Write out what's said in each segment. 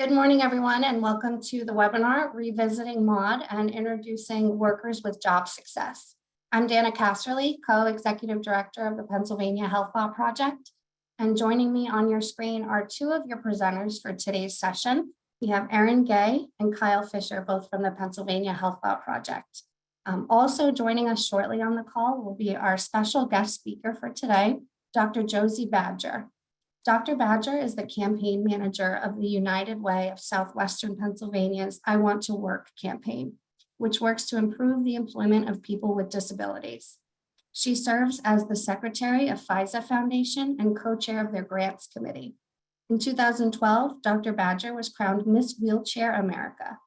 Good morning, everyone, and welcome to the webinar, Revisiting MAWD and Introducing Workers with Job Success. I'm Dana Casserly, Co-Executive Director of the Pennsylvania Health Law Project. And joining me on your screen are two of your presenters for today's session. We have Erin Gay and Kyle Fisher, both from the Pennsylvania Health Law Project. Also joining us shortly on the call will be our special guest speaker for today, Dr. Josie Badger. Dr. Badger is the campaign manager of the United Way of Southwestern Pennsylvania's I Want to Work campaign, which works to improve the employment of people with disabilities. She serves as the secretary of FISA Foundation and co-chair of their grants committee. In 2012, Dr. Badger was crowned Miss Wheelchair America.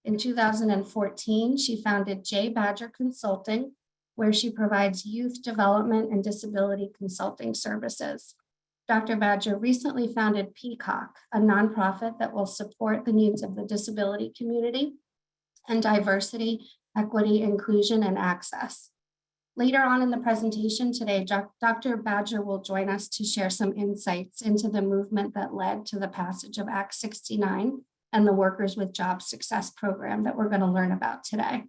In 2014, she founded J. Badger Consulting, where she provides youth development and disability consulting services. Dr. Badger recently founded Peacock, a nonprofit that will support the needs of the disability community and diversity, equity, inclusion, and access. Later on in the presentation today, Dr. Badger will join us to share some insights into the movement that led to the passage of Act 69 and the Workers with Job Success program that we're going to learn about today.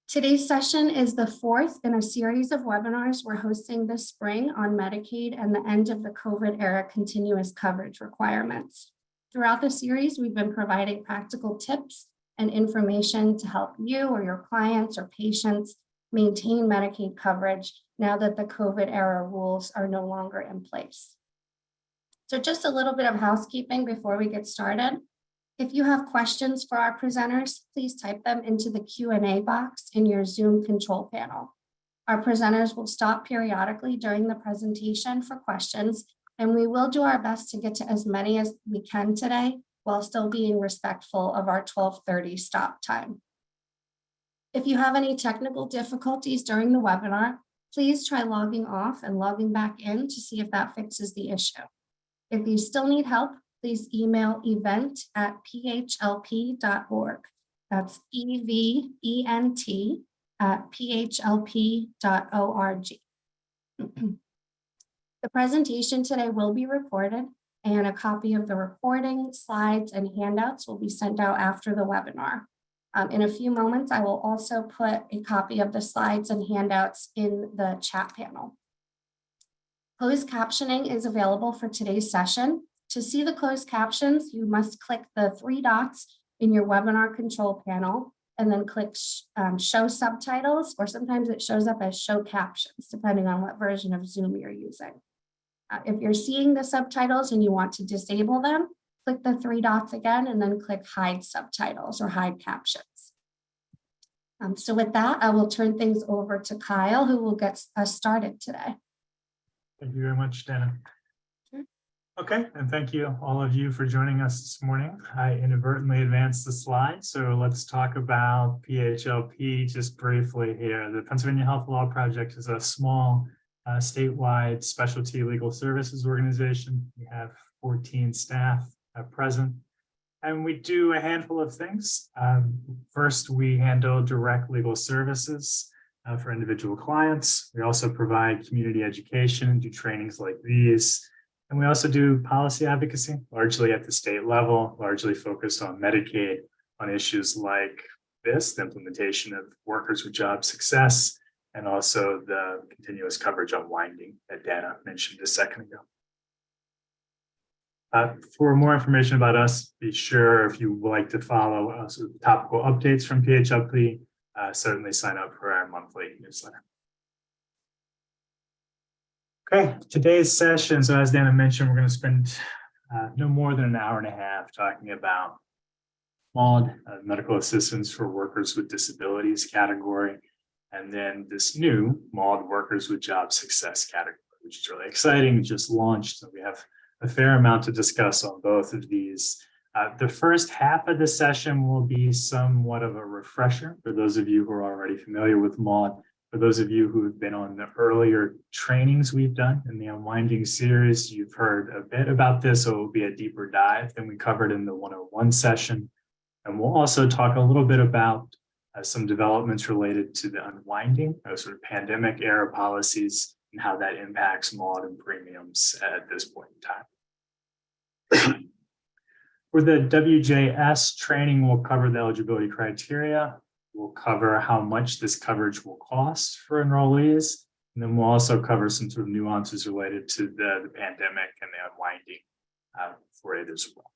Today's session is the fourth in a series of webinars we're hosting this spring on Medicaid and the end of the COVID era continuous coverage requirements. Throughout the series, we've been providing practical tips and information to help you or your clients or patients maintain Medicaid coverage now that the COVID era rules are no longer in place. So just a little bit of housekeeping before we get started. If you have questions for our presenters, please type them into the Q&A box in your Zoom control panel. Our presenters will stop periodically during the presentation for questions, and we will do our best to get to as many as we can today while still being respectful of our 12:30 stop time. If you have any technical difficulties during the webinar, please try logging off and logging back in to see if that fixes the issue. If you still need help, please email event@phlp.org. That's event@phlp.org. The presentation today will be recorded, and a copy of the recording, slides, and handouts will be sent out after the webinar. In a few moments, I will also put a copy of the slides and handouts in the chat panel. Closed captioning is available for today's session. To see the closed captions, you must click the three dots in your webinar control panel and then click show subtitles, or sometimes it shows up as show captions, depending on what version of Zoom you're using. If you're seeing the subtitles and you want to disable them, click the three dots again and then click hide subtitles or hide captions. So with that, I will turn things over to Kyle, who will get us started today. Thank you very much, Dana. Okay, and thank you all of you for joining us this morning. I inadvertently advanced the slide, so let's talk about PHLP just briefly here. The Pennsylvania Health Law Project is a small statewide specialty legal services organization. We have 14 staff present, and we do a handful of things. First, we handle direct legal services for individual clients. We also provide community education and do trainings like these. And we also do policy advocacy, largely at the state level, largely focused on Medicaid, on issues like this, the implementation of Workers with Job Success, and also the continuous coverage unwinding that Dana mentioned a second ago. For more information about us, be sure, if you would like to follow us with topical updates from PHLP, certainly sign up for our monthly newsletter. Okay, today's session, so as Dana mentioned, we're going to spend no more than an hour and a half talking about MAWD, medical assistance for workers with disabilities category, and then this new MAWD workers with job success category, which is really exciting. It just launched, so we have a fair amount to discuss on both of these. The first half of the session will be somewhat of a refresher for those of you who are already familiar with MAWD. For those of you who have been on the earlier trainings we've done in the Unwinding series, you've heard a bit about this, so it will be a deeper dive than we covered in the 101 session. And we'll also talk a little bit about some developments related to the unwinding, sort of pandemic era policies, and how that impacts MAWD and premiums at this point in time. For the WJS training, we'll cover the eligibility criteria. We'll cover how much this coverage will cost for enrollees. And then we'll also cover some sort of nuances related to the pandemic and the unwinding for it as well.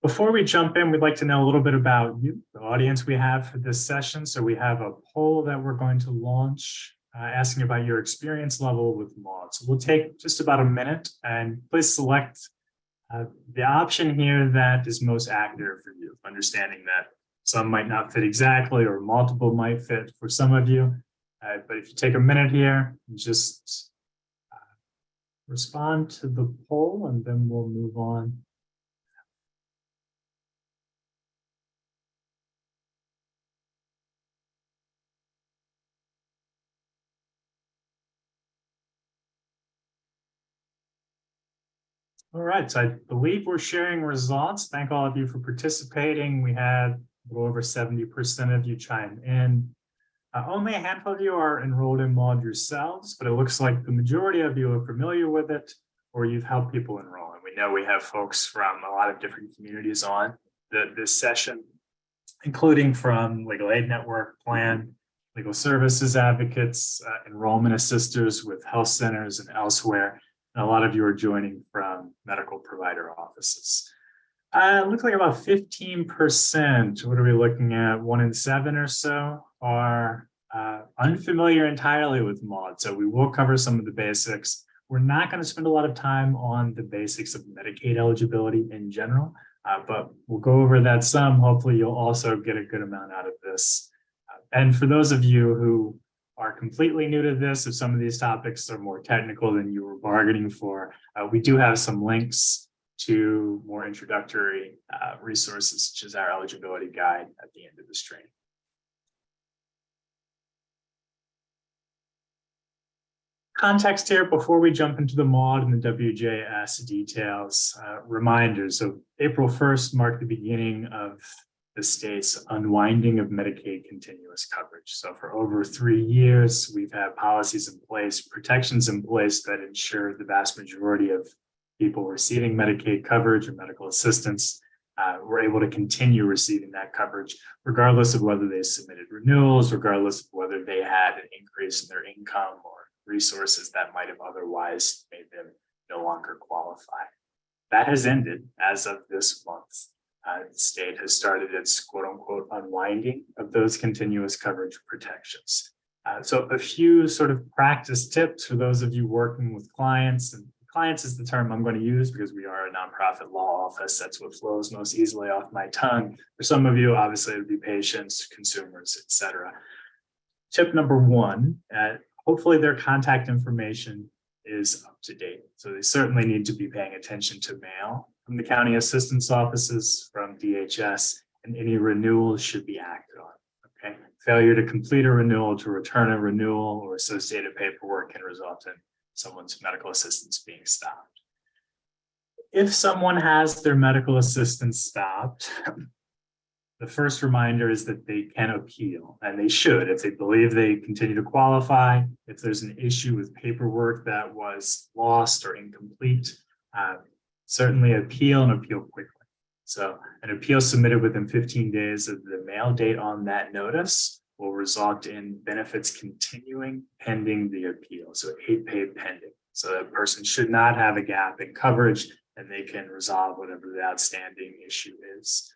Before we jump in, we'd like to know a little bit about you, the audience we have for this session. So we have a poll that we're going to launch asking about your experience level with MAWD. So we'll take just about a minute and please select the option here that is most accurate for you, understanding that some might not fit exactly or multiple might fit for some of you. But if you take a minute here, just respond to the poll and then we'll move on. All right, so I believe we're sharing results. Thank all of you for participating. We had a little over 70% of you chime in. Only a handful of you are enrolled in MAWD yourselves, but it looks like the majority of you are familiar with it or you've helped people enroll. And we know we have folks from a lot of different communities on this session, including from Legal Aid Network, Plan, Legal Services Advocates, enrollment assisters with health centers and elsewhere. And a lot of you are joining from medical provider offices. It looks like about 15%, what are we looking at? 1 in 7 or so are unfamiliar entirely with MAWD. So we will cover some of the basics. We're not going to spend a lot of time on the basics of Medicaid eligibility in general, but we'll go over that some. Hopefully you'll also get a good amount out of this. And for those of you who are completely new to this, if some of these topics are more technical than you were bargaining for, we do have some links to more introductory resources, such as our eligibility guide at the end of this training. Context here before we jump into the MAWD and the WJS details, reminders. So April 1st marked the beginning of the state's unwinding of Medicaid continuous coverage. So for over 3 years, we've had policies in place, protections in place that ensure the vast majority of people receiving Medicaid coverage or medical assistance were able to continue receiving that coverage, regardless of whether they submitted renewals, regardless of whether they had an increase in their income or resources that might have otherwise made them no longer qualify. That has ended as of this month. The state has started its quote unquote unwinding of those continuous coverage protections. So a few sort of practice tips for those of you working with clients, and clients is the term I'm going to use because we are a nonprofit law office. That's what flows most easily off my tongue. For some of you, obviously it would be patients, consumers, etc. Tip number 1, hopefully their contact information is up to date. So they certainly need to be paying attention to mail from the county assistance offices, from DHS, and any renewals should be acted on. Okay. Failure to complete a renewal, to return a renewal, or associated paperwork can result in someone's medical assistance being stopped. If someone has their medical assistance stopped, the first reminder is that they can appeal, and they should if they believe they continue to qualify. If there's an issue with paperwork that was lost or incomplete, certainly appeal and appeal quickly. So an appeal submitted within 15 days of the mail date on that notice will result in benefits continuing pending the appeal. So 8 paid pending. So that person should not have a gap in coverage and they can resolve whatever the outstanding issue is.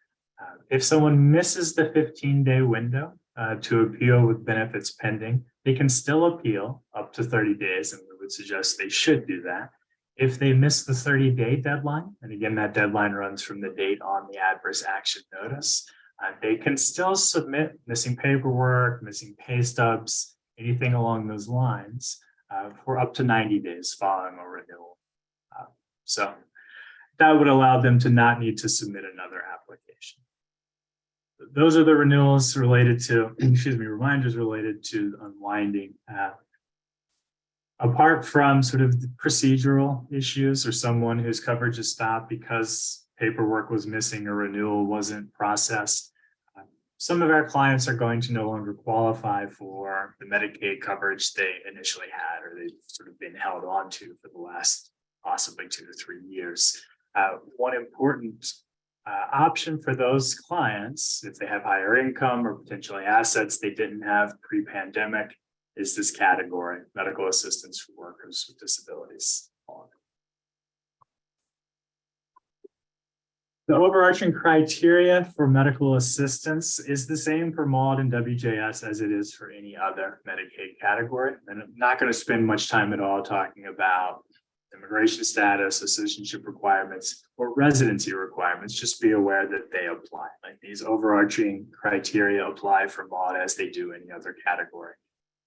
If someone misses the 15-day window to appeal with benefits pending, they can still appeal up to 30 days, and we would suggest they should do that. If they miss the 30-day deadline, and again, that deadline runs from the date on the adverse action notice, they can still submit missing paperwork, missing pay stubs, anything along those lines for up to 90 days following a renewal. So that would allow them to not need to submit another application. Those are the renewals related to, reminders related to unwinding. Apart from sort of the procedural issues or someone whose coverage is stopped because paperwork was missing or renewal wasn't processed, some of our clients are going to no longer qualify for the Medicaid coverage they initially had or they've sort of been held on to for the last possibly 2 to 3 years. One important option for those clients, if they have higher income or potentially assets they didn't have pre-pandemic, is this category, medical assistance for workers with disabilities. The overarching criteria for medical assistance is the same for MAWD and WJS as it is for any other Medicaid category. And I'm not going to spend much time at all talking about immigration status, or citizenship requirements, or residency requirements. Just be aware that they apply. Like, these overarching criteria apply for MAWD as they do any other category.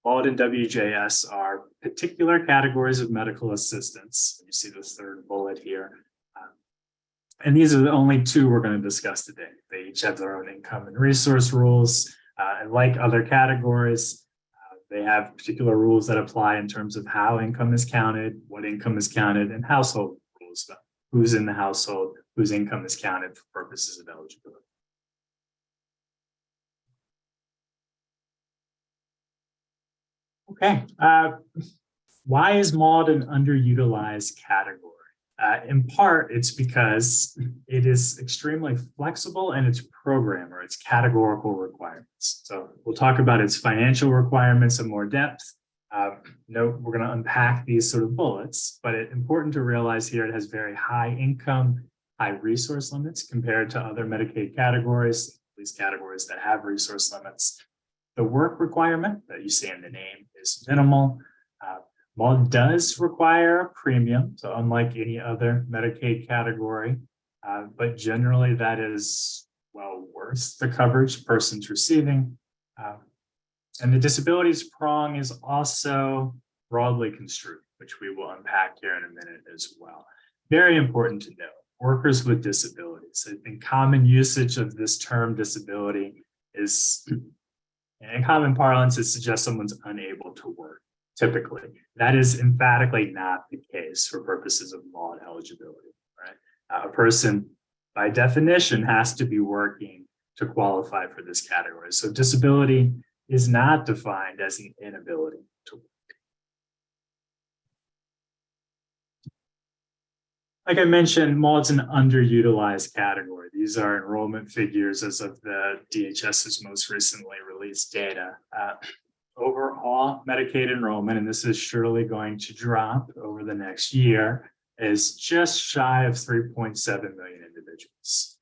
MAWD and WJS are particular categories of medical assistance. You see this third bullet here. And these are the only two we're going to discuss today. They each have their own income and resource rules. And like other categories, they have particular rules that apply in terms of how income is counted, what income is counted, and household rules, who's in the household, whose income is counted for purposes of eligibility. Okay, why is MAWD an underutilized category? In part, it's because it is extremely flexible and its programmer, its categorical requirements. So we'll talk about its financial requirements in more depth. Note, we're going to unpack these sort of bullets, but it's important to realize here it has very high income, high resource limits compared to other Medicaid categories, these categories that have resource limits. The work requirement that you see in the name is minimal. MAWD does require a premium, so unlike any other Medicaid category, but generally that is well worth the coverage person's receiving. And the disabilities prong is also broadly construed, which we will unpack here in a minute as well. Very important to note, workers with disabilities. I think common usage of this term disability is, in common parlance, it suggests someone's unable to work. Typically, that is emphatically not the case for purposes of MAWD eligibility, right? A person, by definition, has to be working to qualify for this category. So disability is not defined as an inability to work. Like I mentioned, MAWD's an underutilized category. These are enrollment figures as of the DHS's most recently released data. Overall Medicaid enrollment, and this is surely going to drop over the next year, is just shy of 3.7 million individuals.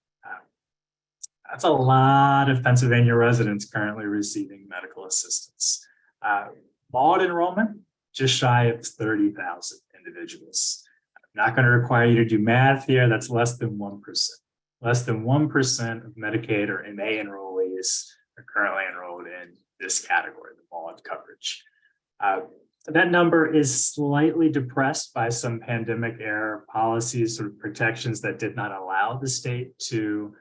That's a lot of Pennsylvania residents currently receiving medical assistance. MAWD enrollment, just shy of 30,000 individuals. I'm not going to require you to do math here. That's less than 1%. Less than 1% of Medicaid or MA enrollees are currently enrolled in this category, the MAWD coverage. That number is slightly depressed by some pandemic era policies, sort of protections that did not allow the state to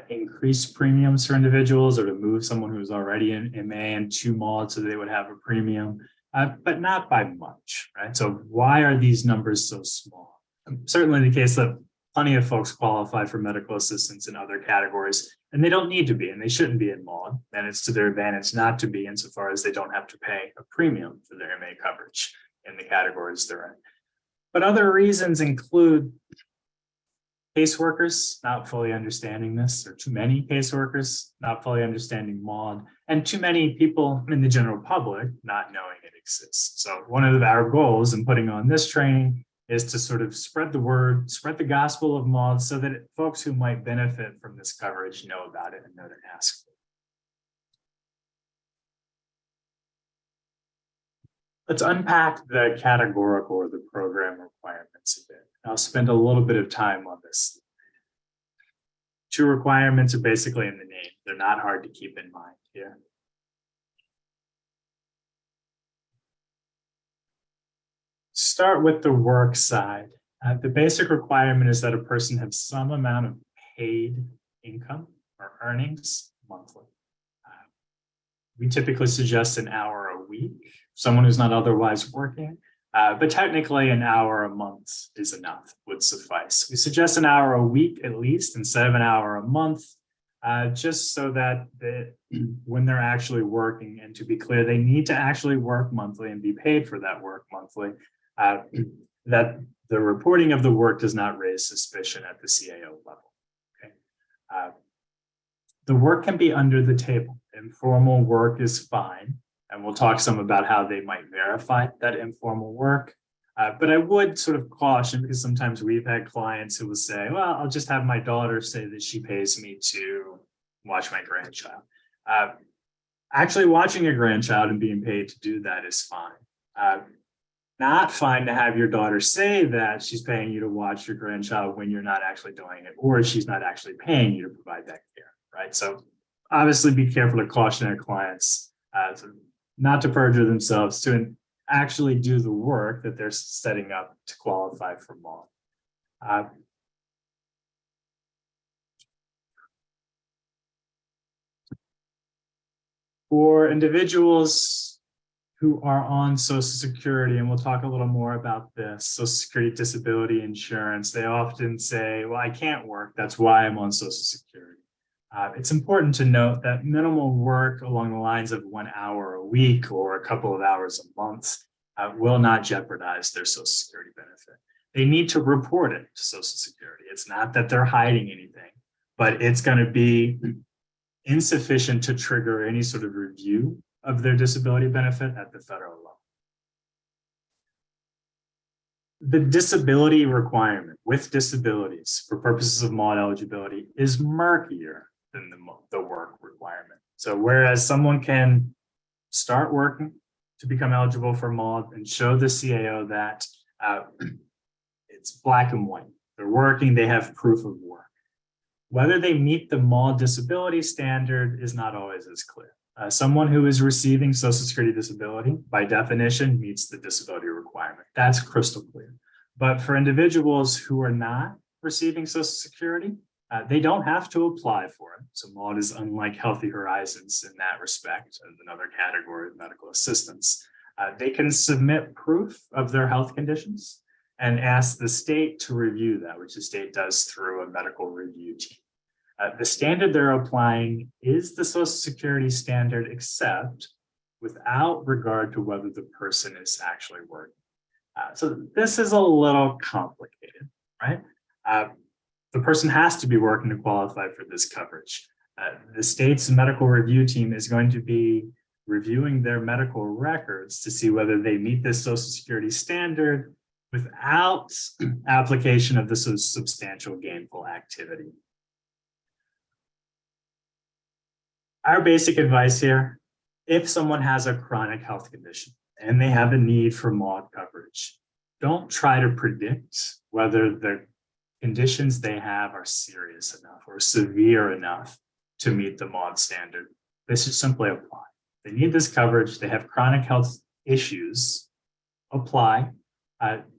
increase premiums for individuals or to move someone who's already in MA into MAWD so they would have a premium, but not by much, right? So why are these numbers so small? Certainly the case that plenty of folks qualify for medical assistance in other categories, and they don't need to be, and they shouldn't be in MAWD, and it's to their advantage not to be insofar as they don't have to pay a premium for their MA coverage in the categories they're in. But other reasons include caseworkers not fully understanding this, or too many caseworkers not fully understanding MAWD, and too many people in the general public not knowing it exists. So one of our goals in putting on this training is to sort of spread the word, spread the gospel of MAWD so that folks who might benefit from this coverage know about it and know to ask for it. Let's unpack the categorical or the program requirements a bit. I'll spend a little bit of time on this. 2 requirements are basically in the name. They're not hard to keep in mind here. Start with the work side. The basic requirement is that a person have some amount of paid income or earnings monthly. We typically suggest an hour a week, someone who's not otherwise working, but technically an hour a month is enough, would suffice. We suggest an hour a week at least instead of an hour a month, just so that when they're actually working, and to be clear, they need to actually work monthly and be paid for that work monthly. that the reporting of the work does not raise suspicion at the CAO level. Okay. The work can be under the table. Informal work is fine. And we'll talk some about how they might verify that informal work. But I would sort of caution, because sometimes we've had clients who will say, well, I'll just have my daughter say that she pays me to watch my grandchild. Actually, watching a grandchild and being paid to do that is fine. Not fine to have your daughter say that she's paying you to watch your grandchild when you're not actually doing it, or she's not actually paying you to provide that care, right? So obviously be careful to caution our clients not to perjure themselves, to actually do the work that they're setting up to qualify for MAWD. For individuals who are on Social Security, and we'll talk a little more about this, Social Security disability insurance, they often say, well, I can't work, that's why I'm on Social Security. It's important to note that minimal work along the lines of 1 hour a week or a couple of hours a month will not jeopardize their Social Security benefit. They need to report it to Social Security. It's not that they're hiding anything, but it's going to be insufficient to trigger any sort of review of their disability benefit at the federal level. The disability requirement with disabilities for purposes of MAWD eligibility is murkier than the work requirement. So whereas someone can start working to become eligible for MAWD and show the CAO that it's black and white, they're working, they have proof of work. Whether they meet the MAWD disability standard is not always as clear. Someone who is receiving Social Security disability, by definition, meets the disability requirement. That's crystal clear. But for individuals who are not receiving Social Security, they don't have to apply for it. So MAWD is unlike Healthy Horizons in that respect, and another category of medical assistance. They can submit proof of their health conditions and ask the state to review that, which the state does through a medical review team. The standard they're applying is the Social Security standard, except without regard to whether the person is actually working. So this is a little complicated, right? The person has to be working to qualify for this coverage. The state's medical review team is going to be reviewing their medical records to see whether they meet this Social Security standard without application of this substantial gainful activity. Our basic advice here, if someone has a chronic health condition and they have a need for MAWD coverage, don't try to predict whether the conditions they have are serious enough or severe enough to meet the MAWD standard. They should simply apply. They need this coverage, they have chronic health issues, apply.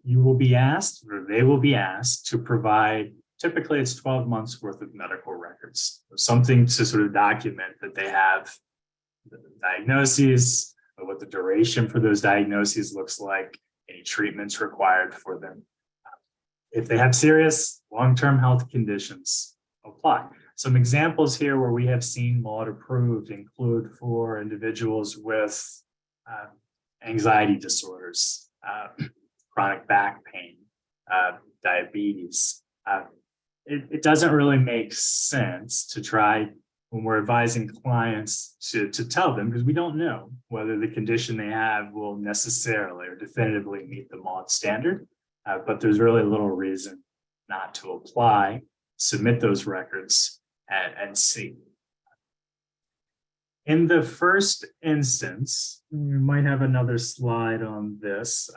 You will be asked, or they will be asked, to provide, typically it's 12 months worth of medical records, something to sort of document that they have the diagnoses, or what the duration for those diagnoses looks like, any treatments required for them. If they have serious long-term health conditions, apply. Some examples here where we have seen MAWD approved include for individuals with anxiety disorders, chronic back pain, diabetes. It doesn't really make sense to try, when we're advising clients, to tell them, because we don't know whether the condition they have will necessarily or definitively meet the MAWD standard, but there's really little reason not to apply, submit those records, and see. In the first instance, we might have another slide on this.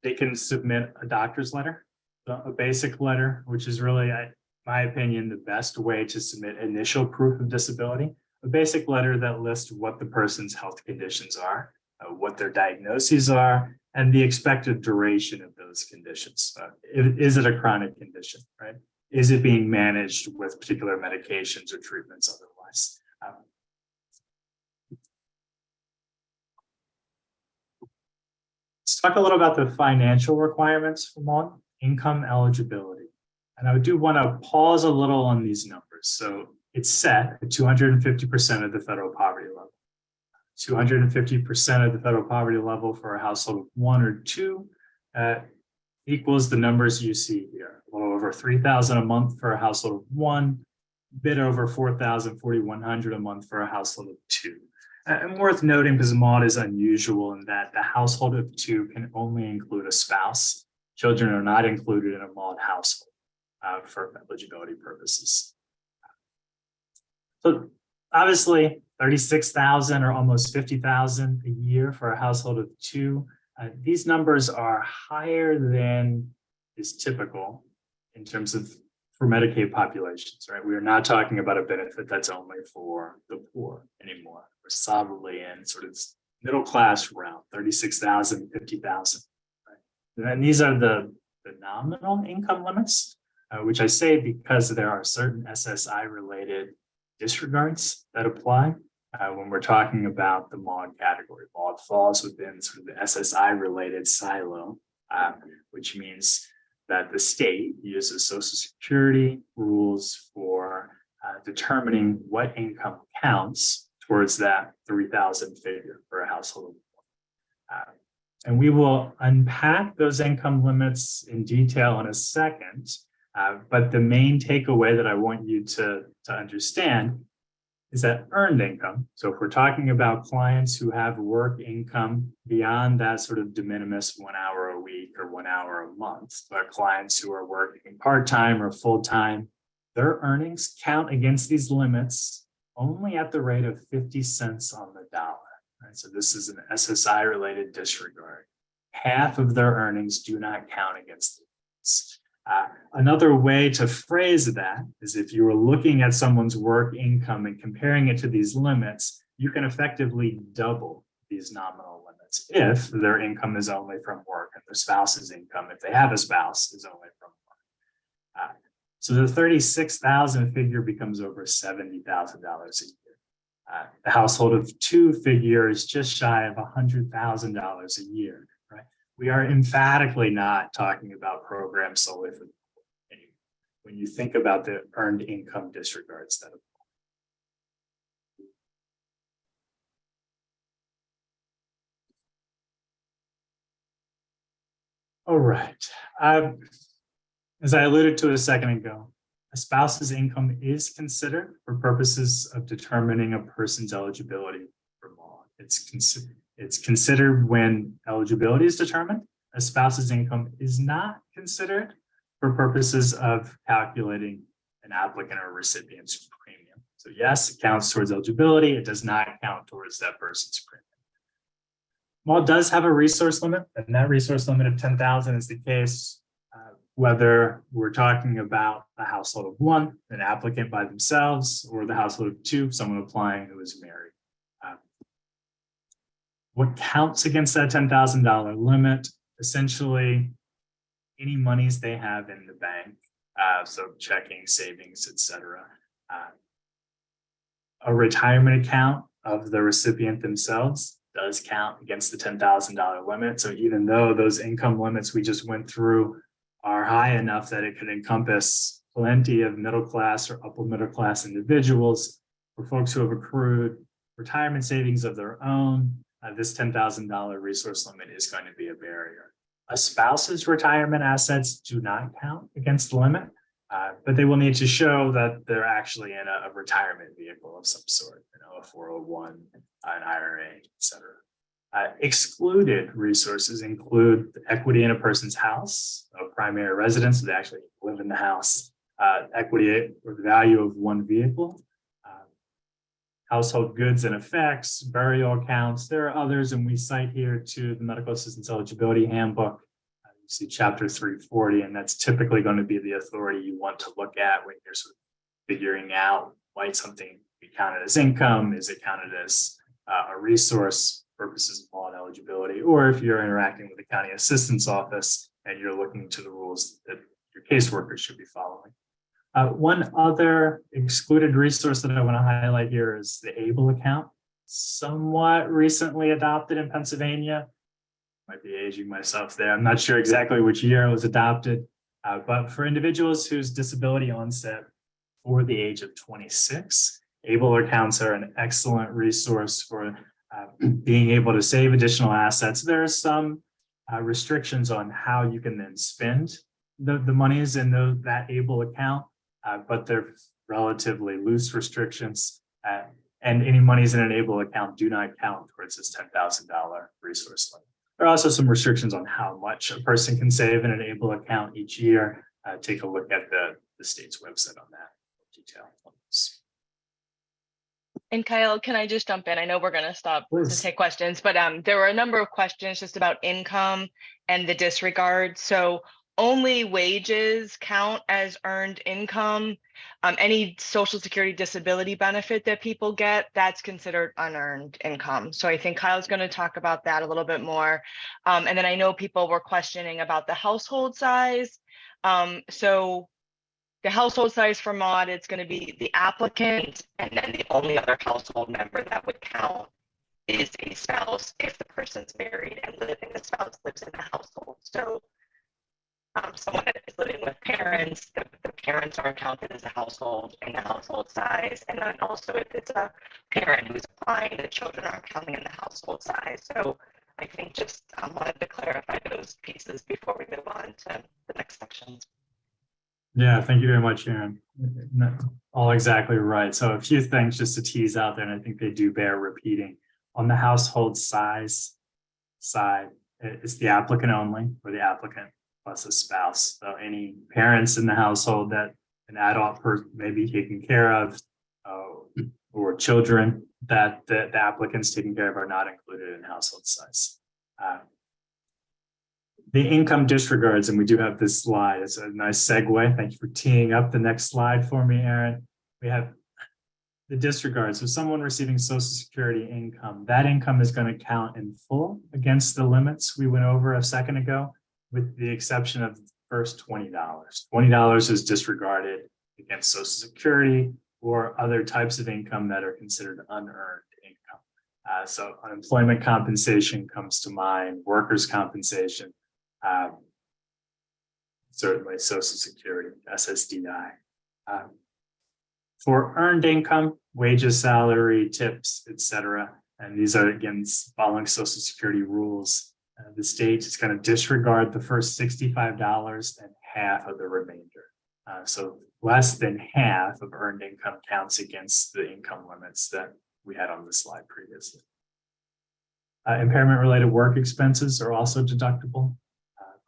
They can submit a doctor's letter, a basic letter, which is really, in my opinion, the best way to submit initial proof of disability. A basic letter that lists what the person's health conditions are, what their diagnoses are, and the expected duration of those conditions. Is it a chronic condition, right? Is it being managed with particular medications or treatments otherwise? Let's talk a little about the financial requirements for MAWD, income eligibility. And I do want to pause a little on these numbers. So it's set at 250% of the federal poverty level. 250% of the federal poverty level for a household of 1 or 2 equals the numbers you see here. A little over 3,000 a month for a household of one, bit over 4,100 a month for a household of two. And worth noting, because MAWD is unusual in that the household of two can only include a spouse. Children are not included in a MAWD household for eligibility purposes. So obviously 36,000 or almost 50,000 a year for a household of two. These numbers are higher than is typical in terms of for Medicaid populations, right? We are not talking about a benefit that's only for the poor anymore. We're solidly in sort of middle class realm, 36,000, 50,000. Right? And these are the nominal income limits, which I say because there are certain SSI related disregards that apply when we're talking about the MAWD category. MAWD falls within sort of the SSI related silo, which means that the state uses Social Security rules for determining what income counts towards that 3,000 figure for a household. And we will unpack those income limits in detail in a second. But the main takeaway that I want you to understand is that earned income. So if we're talking about clients who have work income beyond that sort of de minimis 1 hour a week or 1 hour a month, but clients who are working part-time or full-time, their earnings count against these limits only at the rate of 50 cents on the dollar. Right? So this is an SSI related disregard. Half of their earnings do not count against this. Another way to phrase that is if you were looking at someone's work income and comparing it to these limits, you can effectively double these nominal limits if their income is only from work and their spouse's income, if they have a spouse, is only from work. So the 36,000 figure becomes over $70,000 a year. The household of two figure is just shy of $100,000 a year. We are emphatically not talking about programs solely for the poor when you think about the earned income disregards that apply. All right. As I alluded to a second ago, a spouse's income is considered for purposes of determining a person's eligibility for MAWD. It's considered when eligibility is determined. A spouse's income is not considered for purposes of calculating an applicant or recipient's premium. So yes, it counts towards eligibility. It does not count towards that person's premium. MAWD does have a resource limit, and that resource limit of 10,000 is the case whether we're talking about a household of one, an applicant by themselves, or the household of two, someone applying who is married. What counts against that $10,000 limit? Essentially, any monies they have in the bank, so checking, savings, etc. A retirement account of the recipient themselves does count against the $10,000 limit. So even though those income limits we just went through are high enough that it could encompass plenty of middle class or upper middle class individuals, for folks who have accrued retirement savings of their own, this $10,000 resource limit is going to be a barrier. A spouse's retirement assets do not count against the limit, but they will need to show that they're actually in a retirement vehicle of some sort, a 401, an IRA, etc. Excluded resources include the equity in a person's house, a primary residence, so they actually live in the house, equity or the value of one vehicle, household goods and effects, burial accounts. There are others, and we cite here to the Medical Assistance Eligibility Handbook. You see Chapter 340, and that's typically going to be the authority you want to look at when you're sort of figuring out might something be counted as income, is it counted as a resource purposes of MAWD eligibility, or if you're interacting with the county assistance office and you're looking to the rules that your caseworkers should be following. One other excluded resource that I want to highlight here is the ABLE account, somewhat recently adopted in Pennsylvania. Might be aging myself there. I'm not sure exactly which year it was adopted, but for individuals whose disability onset for the age of 26, ABLE accounts are an excellent resource for being able to save additional assets. There are some restrictions on how you can then spend the monies in that ABLE account, but they're relatively loose restrictions. And any monies in an ABLE account do not count towards this $10,000 resource limit. There are also some restrictions on how much a person can save in an ABLE account each year. Take a look at the state's website on that detail. And Kyle, can I just jump in? I know we're going to stop Please. to take questions, but there were a number of questions just about income and the disregard. So only wages count as earned income. Any Social Security disability benefit that people get, that's considered unearned income. So I think Kyle's going to talk about that a little bit more. And then I know people were questioning about the household size. So the household size for MAWD, it's going to be the applicant, and then the only other household member that would count is a spouse if the person's married and the spouse lives in the household. So someone that is living with parents, the parents are counted as a household in the household size. And then also if it's a parent who's applying, the children aren't counting in the household size. So I think just wanted to clarify those pieces before we move on to the next sections. Yeah, thank you very much, Aaron. All exactly right. So a few things just to tease out there, and I think they do bear repeating. On the household size side, it's the applicant only, or the applicant plus a spouse. So any parents in the household that an adult person may be taking care of, or children that the applicant's taking care of are not included in household size. The income disregards, and we do have this slide. It's a nice segue. Thank you for teeing up the next slide for me, Aaron. We have the disregards. So someone receiving Social Security income, that income is going to count in full against the limits we went over a second ago, with the exception of the first $20. $20 is disregarded against Social Security or other types of income that are considered unearned income. So unemployment compensation comes to mind, workers' compensation, certainly Social Security, SSDI. For earned income, wages, salary, tips, etc., and these are again following Social Security rules. The state is going to disregard the first $65 and half of the remainder. So less than half of earned income counts against the income limits that we had on the slide previously. Impairment-related work expenses are also deductible.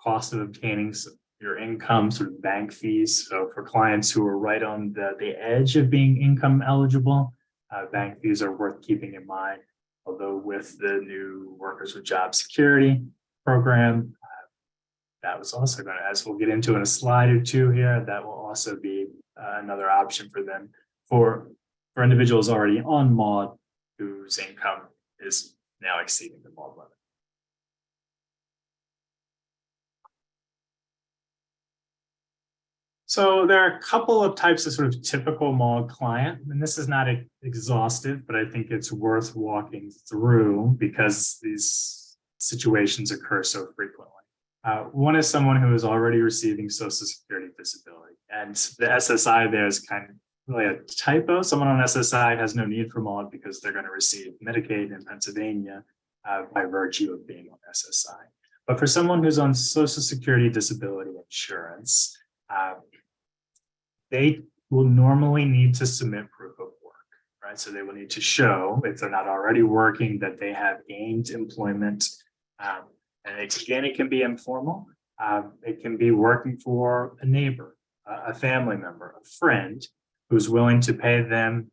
Cost of obtaining your income, sort of bank fees. So for clients who are right on the edge of being income eligible, bank fees are worth keeping in mind. Although with the new Workers with Job Security program, that was also going to, as we'll get into in a slide or two here, that will also be another option for them for individuals already on MAWD whose income is now exceeding the MAWD limit. So there are a couple of types of sort of typical MAWD client, and this is not exhaustive, but I think it's worth walking through because these situations occur so frequently. One is someone who is already receiving Social Security disability, and the SSI there is kind of really a typo. Someone on SSI has no need for MAWD because they're going to receive Medicaid in Pennsylvania by virtue of being on SSI. But for someone who's on Social Security disability insurance, they will normally need to submit proof of work, right? So they will need to show, if they're not already working, that they have gained employment. And again, it can be informal. It can be working for a neighbor, a family member, a friend who's willing to pay them.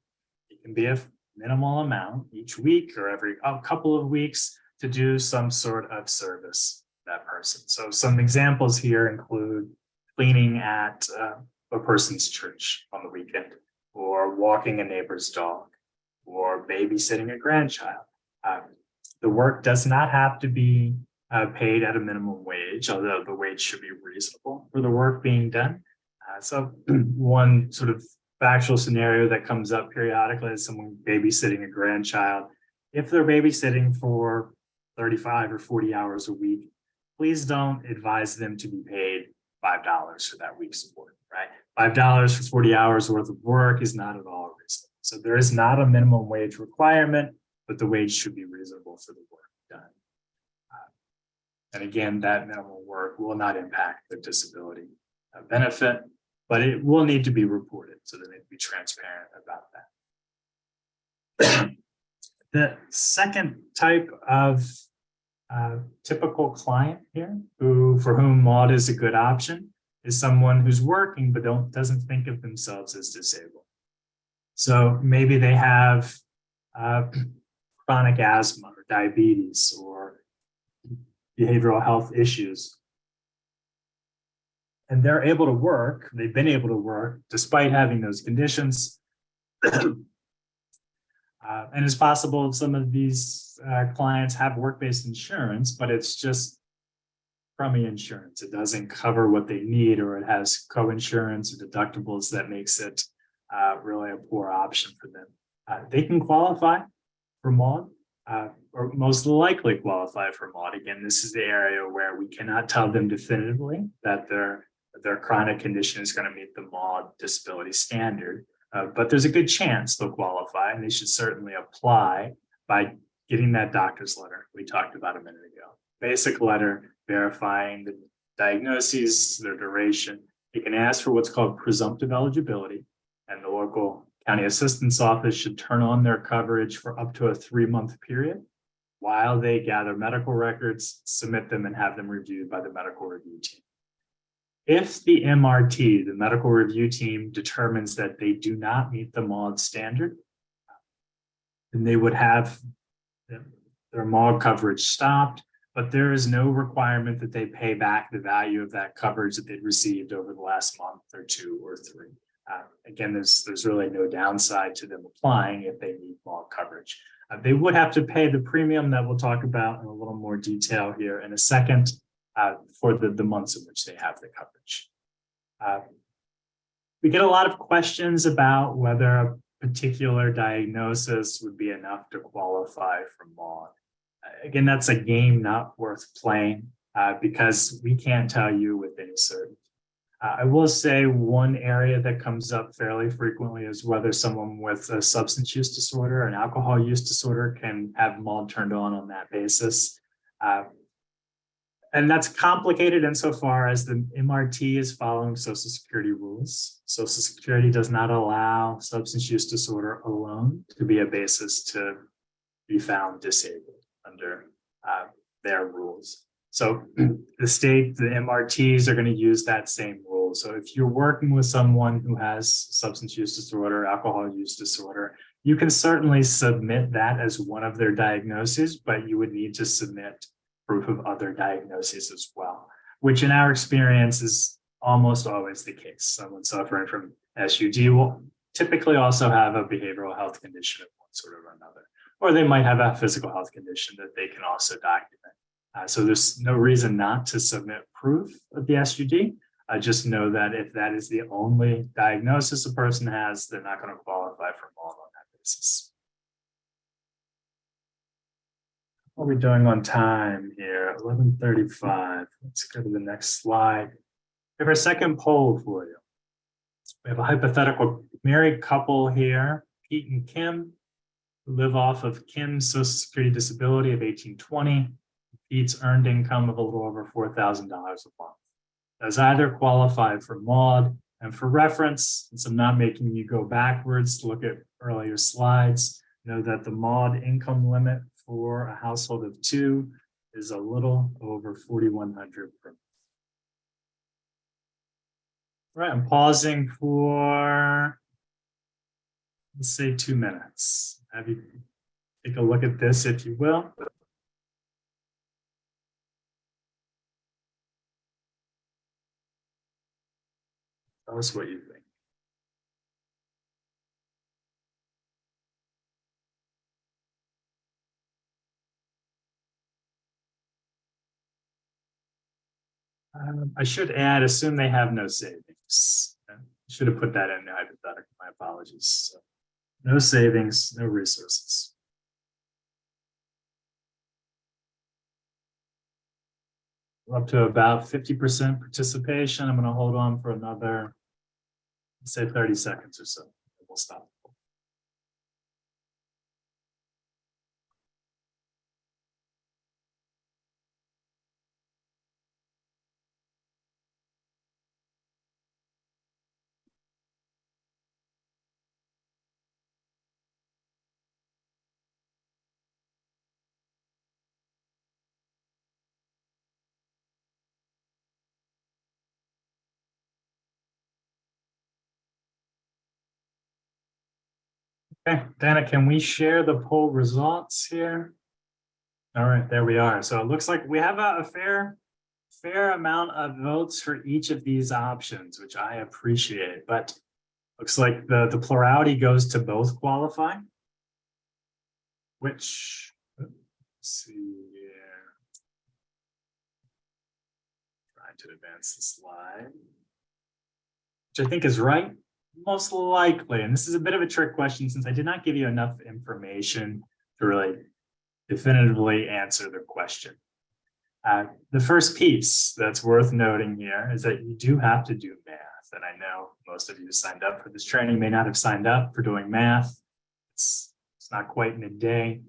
It can be a minimal amount each week or every couple of weeks to do some sort of service for that person. So some examples here include cleaning at a person's church on the weekend, or walking a neighbor's dog, or babysitting a grandchild. The work does not have to be paid at a minimum wage, although the wage should be reasonable for the work being done. So one sort of factual scenario that comes up periodically is someone babysitting a grandchild. If they're babysitting for 35 or 40 hours a week, please don't advise them to be paid $5 for that week's work, right? $5 for 40 hours worth of work is not at all reasonable. So there is not a minimum wage requirement, but the wage should be reasonable for the work done. And again, that minimal work will not impact the disability benefit, but it will need to be reported, so they need to be transparent about that. The second type of typical client here, for whom MAWD is a good option, is someone who's working but doesn't think of themselves as disabled. So maybe they have chronic asthma or diabetes or behavioral health issues. And they're able to work, they've been able to work despite having those conditions. And it's possible some of these clients have work-based insurance, but it's just crummy insurance. It doesn't cover what they need, or it has co-insurance or deductibles that makes it really a poor option for them. They can qualify for MAWD, or most likely qualify for MAWD. Again, this is the area where we cannot tell them definitively that their chronic condition is going to meet the MAWD disability standard. But there's a good chance they'll qualify, and they should certainly apply by getting that doctor's letter we talked about a minute ago. Basic letter verifying the diagnoses, their duration. You can ask for what's called presumptive eligibility, and the local county assistance office should turn on their coverage for up to a 3-month period while they gather medical records, submit them, and have them reviewed by the medical review team. If the MRT, the medical review team, determines that they do not meet the MAWD standard, then they would have their MAWD coverage stopped, but there is no requirement that they pay back the value of that coverage that they'd received over the last month or 2 or 3. Again, there's really no downside to them applying if they need MAWD coverage. They would have to pay the premium that we'll talk about in a little more detail here in a second, for the months in which they have the coverage. We get a lot of questions about whether a particular diagnosis would be enough to qualify for MAWD. Again, that's a game not worth playing because we can't tell you with any certainty. I will say one area that comes up fairly frequently is whether someone with a substance use disorder or an alcohol use disorder can have MAWD turned on that basis. And that's complicated insofar as the MRT is following Social Security rules. Social Security does not allow substance use disorder alone to be a basis to be found disabled under their rules. So the state, the MRTs are going to use that same rule. So if you're working with someone who has substance use disorder, alcohol use disorder, you can certainly submit that as one of their diagnoses, but you would need to submit proof of other diagnoses as well, which in our experience is almost always the case. Someone suffering from SUD will typically also have a behavioral health condition of one sort or another, or they might have a physical health condition that they can also document. So there's no reason not to submit proof of the SUD. Just know that if that is the only diagnosis a person has, they're not going to qualify for MAWD on that basis. What are we doing on time here? 11:35. Let's go to the next slide. We have our second poll for you. We have a hypothetical married couple here, Pete and Kim, who live off of Kim's Social Security disability of $1,820. Pete's earned income of a little over $4,000 a month. Does either qualify for MAWD? And for reference, since I'm not making you go backwards to look at earlier slides, know that the MAWD income limit for a household of 2 is a little over $4,100 per month. All right, I'm pausing for, let's say 2 minutes. Have you take a look at this, if you will. Tell us what you think. I should add, assume they have no savings. I should have put that in the hypothetical, my apologies. So, no savings, no resources. We're up to about 50% participation. I'm going to hold on for another, say 30 seconds or so. We'll stop. Okay, Dana, can we share the poll results here? All right, there we are. So it looks like we have a fair amount of votes for each of these options, which I appreciate, but looks like the plurality goes to both qualify, which, let's see here. Trying to advance the slide, which I think is right, most likely. And this is a bit of a trick question since I did not give you enough information to really definitively answer the question. The first piece that's worth noting here is that you do have to do math. And I know most of you signed up for this training may not have signed up for doing math. It's not quite in a day.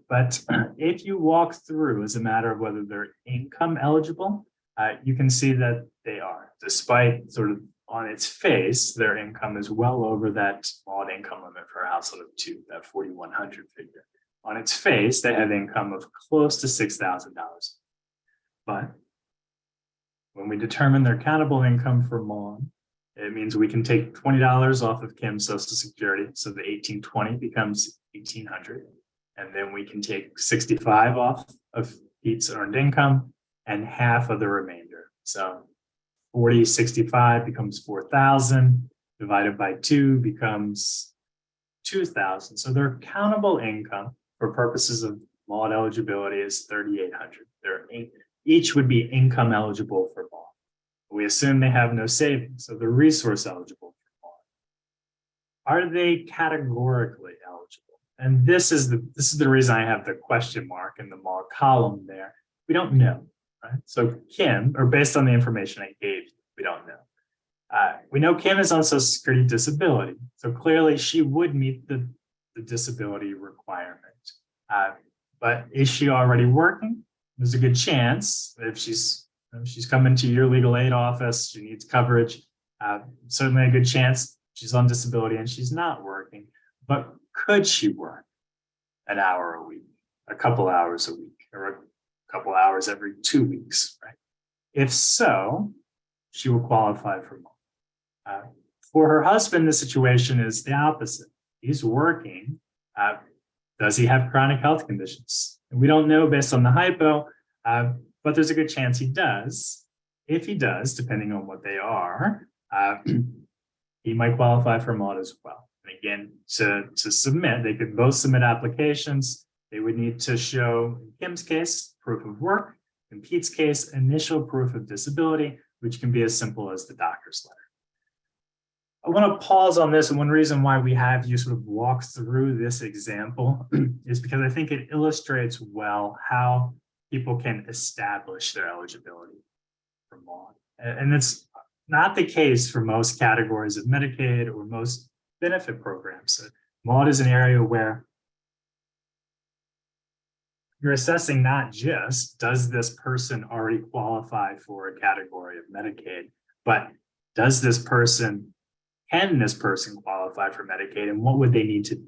But if you walk through as a matter of whether they're income eligible, you can see that they are, despite sort of on its face, their income is well over that MAWD income limit for a household of two, that 4,100 figure. On its face, they have income of close to $6,000. But when we determine their countable income for MAWD, it means we can take $20 off of Kim's Social Security. So the 1,820 becomes 1,800. And then we can take 65 off of Pete's earned income and half of the remainder. So 4065 becomes 4,000 divided by 2 becomes 2,000. So their countable income for purposes of MAWD eligibility is 3,800. Each would be income eligible for MAWD. We assume they have no savings, so they're resource eligible for MAWD. Are they categorically eligible? And this is the reason I have the question mark in the MAWD column there. We don't know, right? So Kim, or based on the information I gave you, we don't know. We know Kim is on Social Security disability, so clearly she would meet the disability requirement. But is she already working? There's a good chance if she's coming to your legal aid office, she needs coverage. Certainly a good chance she's on disability and she's not working. But could she work an hour a week, a couple hours a week, or a couple hours every 2 weeks, right? If so, she will qualify for MAWD. For her husband, the situation is the opposite. He's working. Does he have chronic health conditions? And we don't know based on the hypo, but there's a good chance he does. If he does, depending on what they are, he might qualify for MAWD as well. And again, to submit, they could both submit applications. They would need to show, in Kim's case, proof of work. In Pete's case, initial proof of disability, which can be as simple as the doctor's letter. I want to pause on this, and one reason why we have you sort of walk through this example is because I think it illustrates well how people can establish their eligibility for MAWD. And it's not the case for most categories of Medicaid or most benefit programs. MAWD is an area where you're assessing not just, does this person already qualify for a category of Medicaid, but can this person qualify for Medicaid, and what would they need to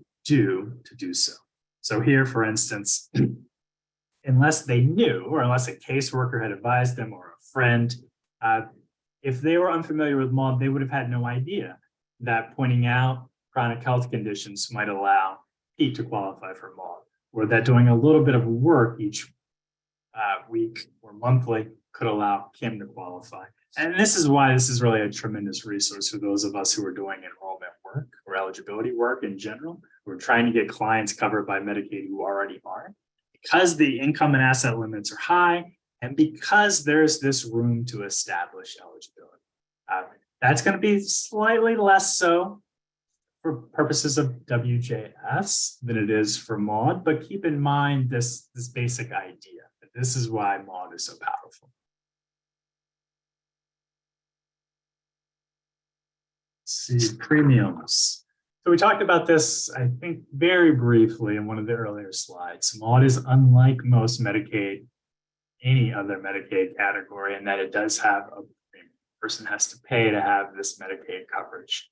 do so? So here, for instance, unless they knew, or unless a caseworker had advised them or a friend, if they were unfamiliar with MAWD, they would have had no idea that pointing out chronic health conditions might allow Pete to qualify for MAWD, or that doing a little bit of work each week or monthly could allow Kim to qualify. And this is why this is really a tremendous resource for those of us who are doing enrollment work or eligibility work in general. We're trying to get clients covered by Medicaid who already are, because the income and asset limits are high, and because there's this room to establish eligibility. That's going to be slightly less so for purposes of WJS than it is for MAWD, but keep in mind this basic idea. This is why MAWD is so powerful. Let's see, premiums. So we talked about this, I think, very briefly in one of the earlier slides. MAWD is unlike most Medicaid, any other Medicaid category, in that it does have a premium. The person has to pay to have this Medicaid coverage.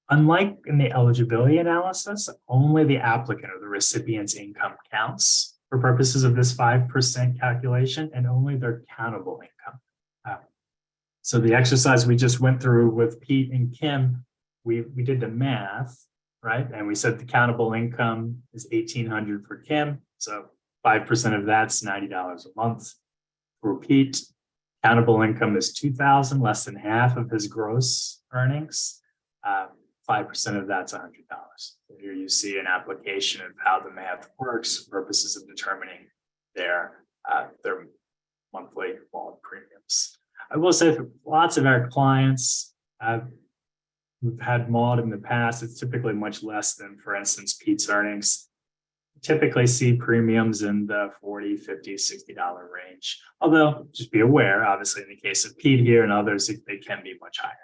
Unlike in the eligibility analysis, only the applicant or the recipient's income counts for purposes of this 5% calculation, and only their countable income. So the exercise we just went through with Pete and Kim, we did the math right? And we said the countable income is $1,800 for Kim. So 5% of that's $90 a month. For Pete, countable income is $2,000, less than half of his gross earnings. 5% of that's $100. So here you see an application of how the math works for purposes of determining their monthly MAWD premiums. I will say for lots of our clients who've had MAWD in the past, it's typically much less than, for instance, Pete's earnings. Typically see premiums in the $40, $50, $60 range. Although just be aware, obviously in the case of Pete here and others, they can be much higher.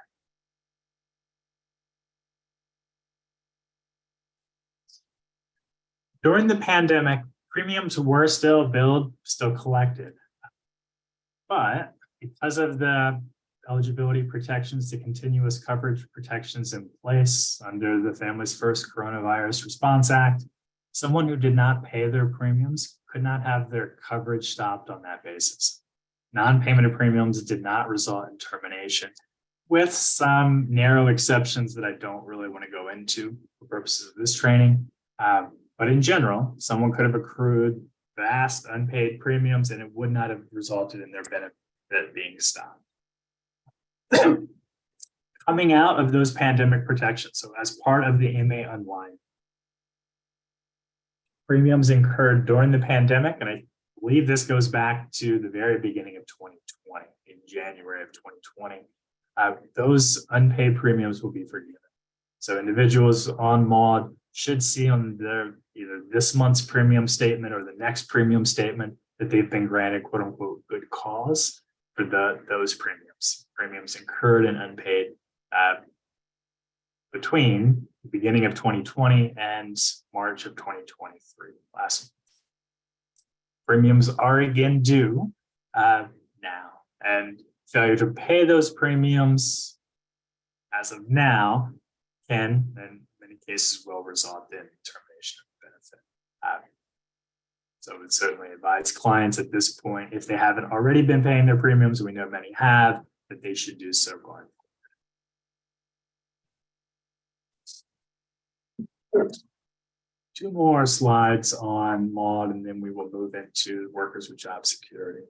During the pandemic, premiums were still billed, still collected. But because of the eligibility protections, the continuous coverage protections in place under the Families First Coronavirus Response Act, someone who did not pay their premiums could not have their coverage stopped on that basis. Non-payment of premiums did not result in termination, with some narrow exceptions that I don't really want to go into for purposes of this training. But in general, someone could have accrued vast unpaid premiums and it would not have resulted in their benefit being stopped. Coming out of those pandemic protections, so as part of the MA Unwind, premiums incurred during the pandemic, and I believe this goes back to the very beginning of 2020, in January of 2020, those unpaid premiums will be forgiven. So individuals on MAWD should see on their either this month's premium statement or the next premium statement that they've been granted quote unquote good cause for those premiums incurred and unpaid between the beginning of 2020 and March of 2023 last month. Premiums are again due now, and failure to pay those premiums as of now can, in many cases, will result in termination of benefit. So I would certainly advise clients at this point, if they haven't already been paying their premiums, we know many have, that they should do so going forward. Two more slides on MAWD, and then we will move into workers with job security.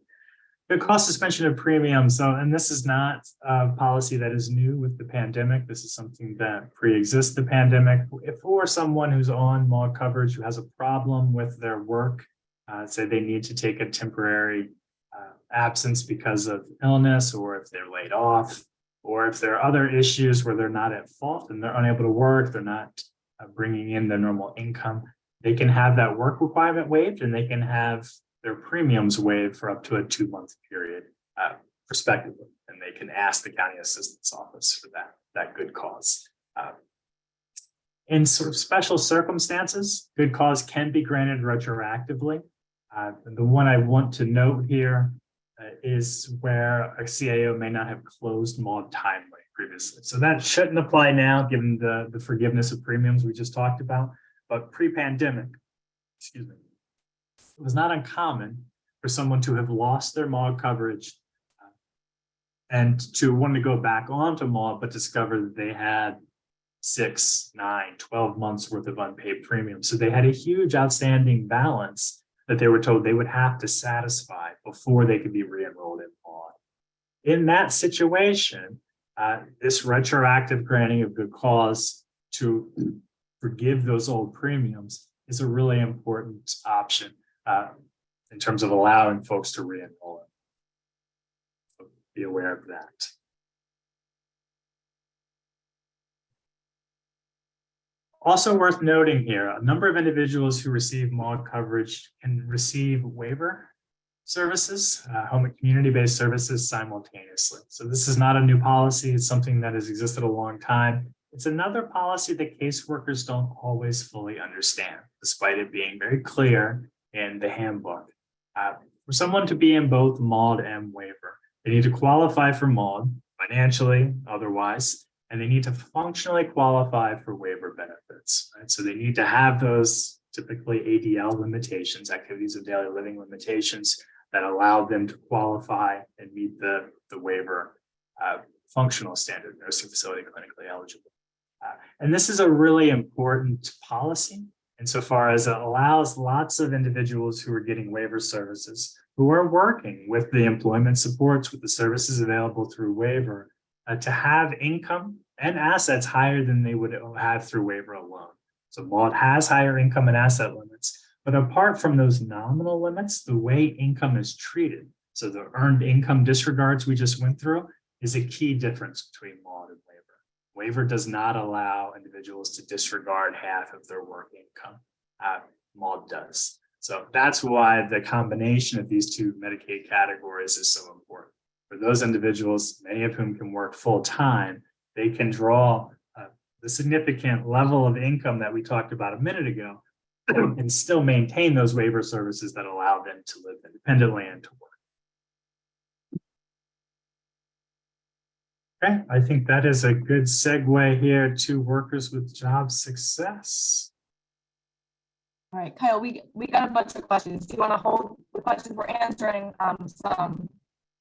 The cost suspension of premiums. So, and this is not a policy that is new with the pandemic. This is something that pre-exists the pandemic. If for someone who's on MAWD coverage who has a problem with their work, say they need to take a temporary absence because of illness, or if they're laid off, or if there are other issues where they're not at fault and they're unable to work, they're not bringing in their normal income, they can have that work requirement waived and they can have their premiums waived for up to a 2-month period, respectively. And they can ask the county assistance office for that good cause. In sort of special circumstances, good cause can be granted retroactively. The one I want to note here is where a CAO may not have closed MAWD timely previously. So that shouldn't apply now, given the forgiveness of premiums we just talked about. But pre-pandemic, excuse me, it was not uncommon for someone to have lost their MAWD coverage and to want to go back onto MAWD, but discover that they had 6, 9, 12 months worth of unpaid premiums. So they had a huge outstanding balance that they were told they would have to satisfy before they could be re-enrolled in MAWD. In that situation, this retroactive granting of good cause to forgive those old premiums is a really important option in terms of allowing folks to re-enroll. So be aware of that. Also worth noting here, a number of individuals who receive MAWD coverage can receive waiver services, home and community-based services simultaneously. So this is not a new policy. It's something that has existed a long time. It's another policy that caseworkers don't always fully understand, despite it being very clear in the handbook. For someone to be in both MAWD and waiver, they need to qualify for MAWD financially, otherwise, and they need to functionally qualify for waiver benefits. Right? So they need to have those typically ADL limitations, activities of daily living limitations, that allow them to qualify and meet the waiver functional standard, nursing facility clinically eligible. And this is a really important policy insofar as it allows lots of individuals who are getting waiver services, who are working with the employment supports, with the services available through waiver, to have income and assets higher than they would have through waiver alone. So MAWD has higher income and asset limits, but apart from those nominal limits, the way income is treated, so the earned income disregards we just went through, is a key difference between MAWD and waiver. Waiver does not allow individuals to disregard half of their work income. MAWD does. So that's why the combination of these two Medicaid categories is so important. For those individuals, many of whom can work full time, they can draw the significant level of income that we talked about a minute ago and still maintain those waiver services that allow them to live independently and to work. Okay, I think that is a good segue here to workers with job success. All right, Kyle, we got a bunch of questions. Do you want to hold the questions we're answering some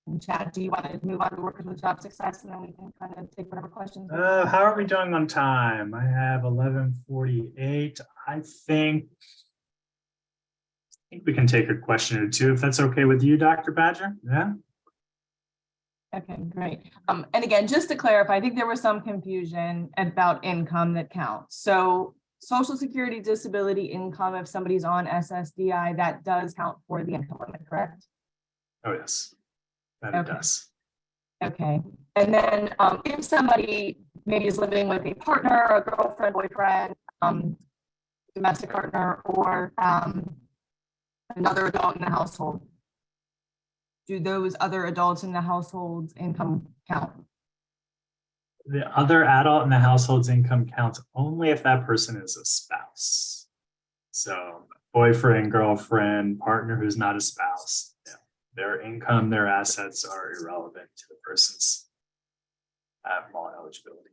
in chat? Do you want to move on to workers with job success, and then we can kind of take whatever questions? How are we doing on time? I have 11:48. I think we can take a question or two if that's okay with you, Dr. Badger. Yeah. Okay, great. And again, just to clarify, I think there was some confusion about income that counts. So Social Security disability income, if somebody's on SSDI, that does count for the income limit, correct? Oh, yes, that it does. Okay. And then if somebody maybe is living with a partner, a girlfriend, boyfriend, domestic partner, or another adult in the household, do those other adults in the household's income count? The other adult in the household's income counts only if that person is a spouse. So boyfriend, girlfriend, partner who's not a spouse, their income, their assets are irrelevant to the person's MAWD eligibility.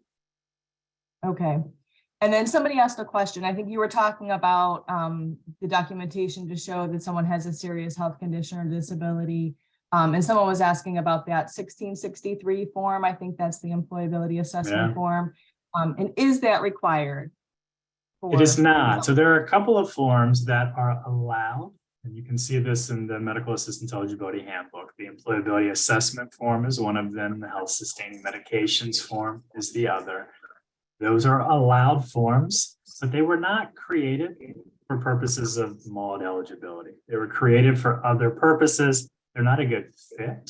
Okay. And then somebody asked a question. I think you were talking about the documentation to show that someone has a serious health condition or disability. And someone was asking about that 1663 form. I think that's the employability assessment form. And is that required? It is not. So there are a couple of forms that are allowed, and you can see this in the Medical Assistance Eligibility Handbook. The employability assessment form is one of them. The health sustaining medications form is the other. Those are allowed forms, but they were not created for purposes of MAWD eligibility. They were created for other purposes. They're not a good fit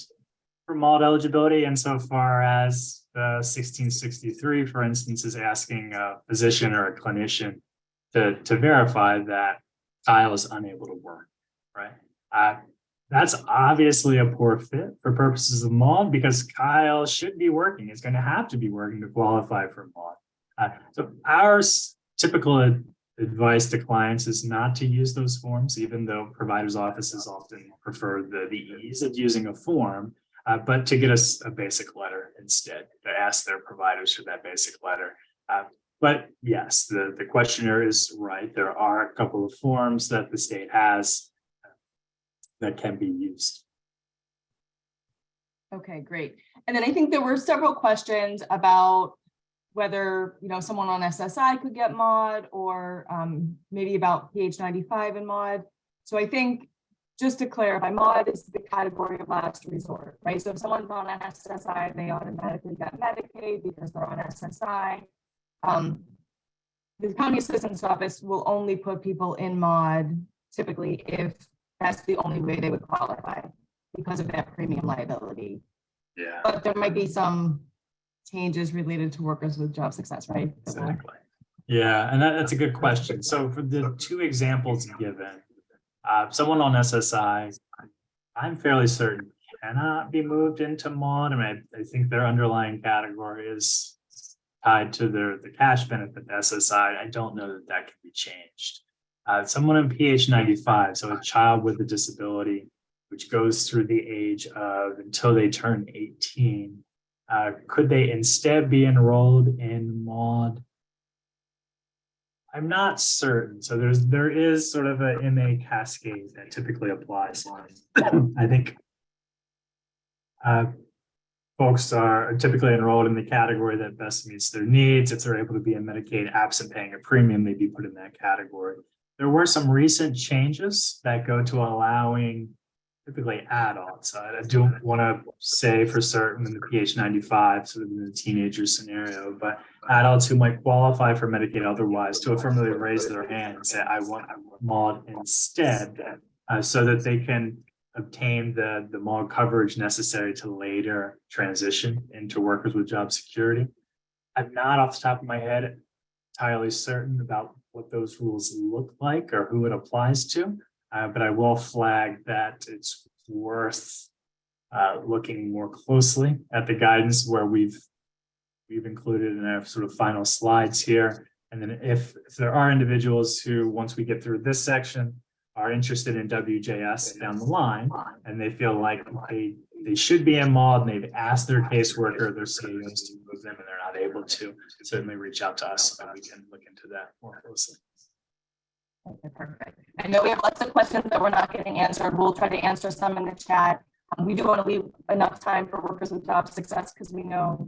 for MAWD eligibility insofar as the 1663, for instance, is asking a physician or a clinician to verify that Kyle is unable to work, right? That's obviously a poor fit for purposes of MAWD because Kyle should be working. He's going to have to be working to qualify for MAWD. So our typical advice to clients is not to use those forms, even though providers' offices often prefer the ease of using a form, but to get us a basic letter instead, to ask their providers for that basic letter. But yes, the questionnaire is right. There are a couple of forms that the state has that can be used. Okay, great. And then I think there were several questions about whether someone on SSI could get MAWD or maybe about PH95 and MAWD. So I think just to clarify, MAWD is the category of last resort, right? So if someone's on an SSI, they automatically get Medicaid because they're on SSI. The county assistance office will only put people in MAWD typically if that's the only way they would qualify because of that premium liability. Yeah. But there might be some changes related to workers with job success, right? Exactly. Yeah, and that's a good question. So for the two examples given, someone on SSI, I'm fairly certain cannot be moved into MAWD. I mean, I think their underlying category is tied to the cash benefit SSI. I don't know that can be changed. Someone in PH95, so a child with a disability, which goes through the age of until they turn 18, could they instead be enrolled in MAWD? I'm not certain. So there is sort of a MA cascade that typically applies. I think folks are typically enrolled in the category that best meets their needs. If they're able to be in Medicaid absent paying a premium, they'd be put in that category. There were some recent changes that go to allowing typically adults. I do want to say for certain in the PH95, sort of in the teenager scenario, but adults who might qualify for Medicaid otherwise to affirmatively raise their hand and say, I want MAWD instead, so that they can obtain the MAWD coverage necessary to later transition into workers with job security. I'm not off the top of my head entirely certain about what those rules look like or who it applies to. But I will flag that it's worth looking more closely at the guidance where we've included in our sort of final slides here. And then if there are individuals who, once we get through this section, are interested in WJS down the line, and they feel like they should be in MAWD and they've asked their caseworker, their CAOs to move them and they're not able to, certainly reach out to us and we can look into that more closely. Okay, perfect. I know we have lots of questions that we're not getting answered. We'll try to answer some in the chat. We do want to leave enough time for workers with job success because we know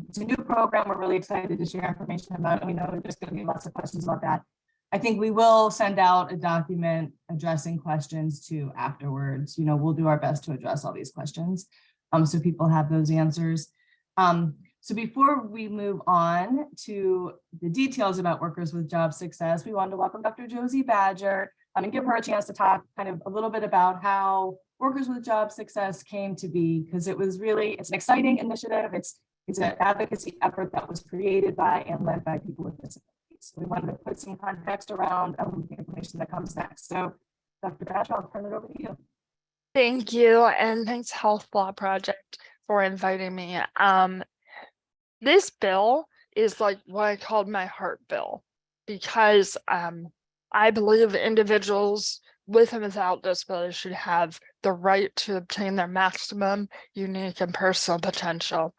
it's a new program. We're really excited to share information about it. We know there's going to be lots of questions about that. I think we will send out a document addressing questions too afterwards. You know, we'll do our best to address all these questions so people have those answers. So before we move on to the details about workers with job success, we wanted to welcome Dr. Josie Badger and give her a chance to talk kind of a little bit about how workers with job success came to be, because it's an exciting initiative. It's an advocacy effort that was created by and led by people with disabilities. So we wanted to put some context around the information that comes next. So Dr. Badger, I'll turn it over to you. Thank you, and thanks Health Law Project for inviting me. This bill is like what I called my heart bill, because I believe individuals with and without disabilities should have the right to obtain their maximum unique and personal potential.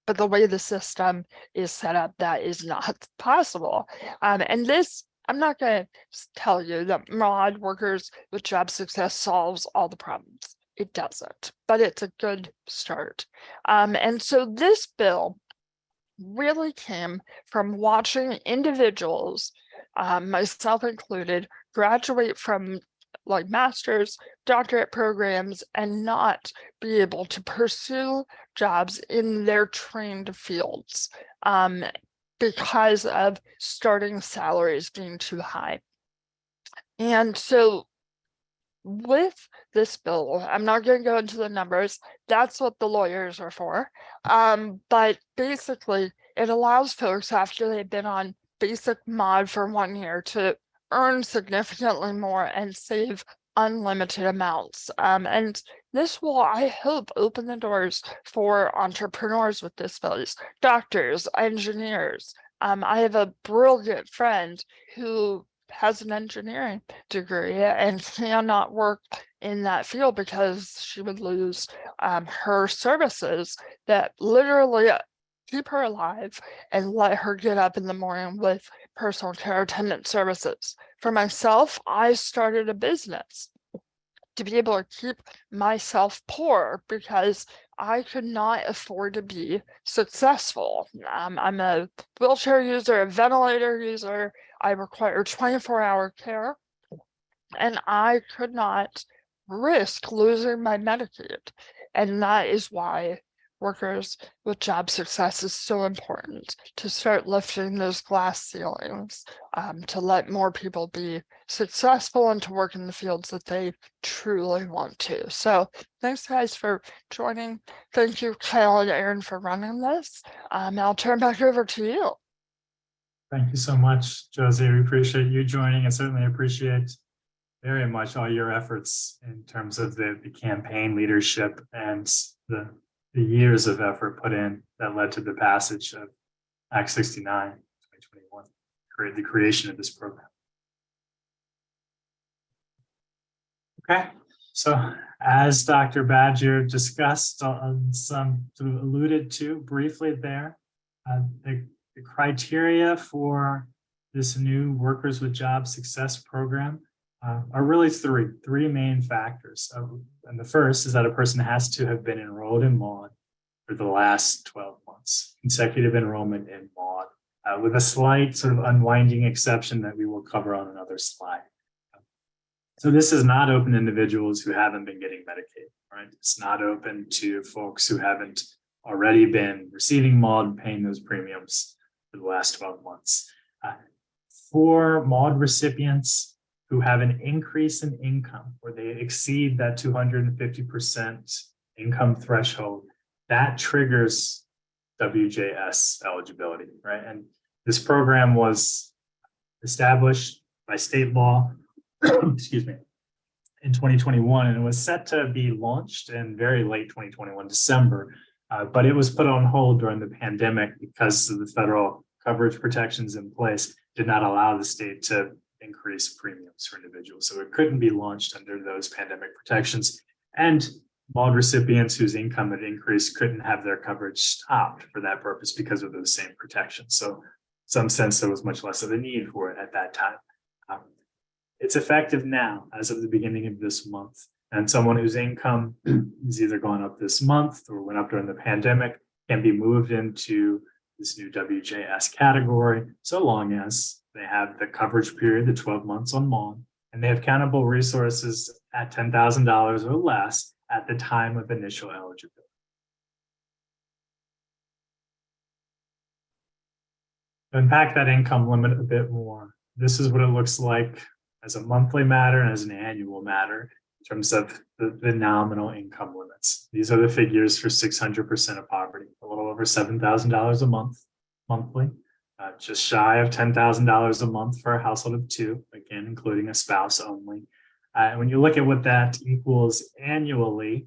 But the way the system is set up, that is not possible. And this, I'm not going to tell you that MAWD, workers with job success, solves all the problems. It doesn't, but it's a good start. And so this bill really came from watching individuals, myself included, graduate from like master's, doctorate programs and not be able to pursue jobs in their trained fields because of starting salaries being too high. And so with this bill, I'm not going to go into the numbers. That's what the lawyers are for. But basically, it allows folks after they've been on basic MAWD for 1 year to earn significantly more and save unlimited amounts. And this will, I hope, open the doors for entrepreneurs with disabilities, doctors, engineers. I have a brilliant friend who has an engineering degree and cannot work in that field because she would lose her services that literally keep her alive and let her get up in the morning with personal care attendant services. For myself, I started a business to be able to keep myself poor because I could not afford to be successful. I'm a wheelchair user, a ventilator user. I require 24-hour care, and I could not risk losing my Medicaid. And that is why workers with job success is so important, to start lifting those glass ceilings, to let more people be successful and to work in the fields that they truly want to. So thanks guys for joining. Thank you, Kyle and Aaron, for running this. I'll turn back over to you. Thank you so much, Josie. We appreciate you joining and certainly appreciate very much all your efforts in terms of the campaign leadership and the years of effort put in that led to the passage of Act 69, 2021, the creation of this program. Okay, so as Dr. Badger discussed, some sort of alluded to briefly there, the criteria for this new Workers with Job Success program are really three main factors. And the first is that a person has to have been enrolled in MAWD for the last 12 months, consecutive enrollment in MAWD, with a slight sort of unwinding exception that we will cover on another slide. So this is not open to individuals who haven't been getting Medicaid, right? It's not open to folks who haven't already been receiving MAWD and paying those premiums for the last 12 months. For MAWD recipients who have an increase in income where they exceed that 250% income threshold, that triggers WJS eligibility, right? And this program was established by state law, excuse me, in 2021, and it was set to be launched in very late 2021, December, but it was put on hold during the pandemic because of the federal coverage protections in place did not allow the state to increase premiums for individuals. So it couldn't be launched under those pandemic protections. And MAWD recipients whose income had increased couldn't have their coverage stopped for that purpose because of those same protections. So in some sense, there was much less of a need for it at that time. It's effective now as of the beginning of this month. And someone whose income is either gone up this month or went up during the pandemic can be moved into this new WJS category, so long as they have the coverage period, the 12 months on MAWD, and they have countable resources at $10,000 or less at the time of initial eligibility. To unpack that income limit a bit more, this is what it looks like as a monthly matter and as an annual matter in terms of the nominal income limits. These are the figures for 600% of poverty, a little over $7,000 a month, monthly, just shy of $10,000 a month for a household of two, again, including a spouse only. And when you look at what that equals annually,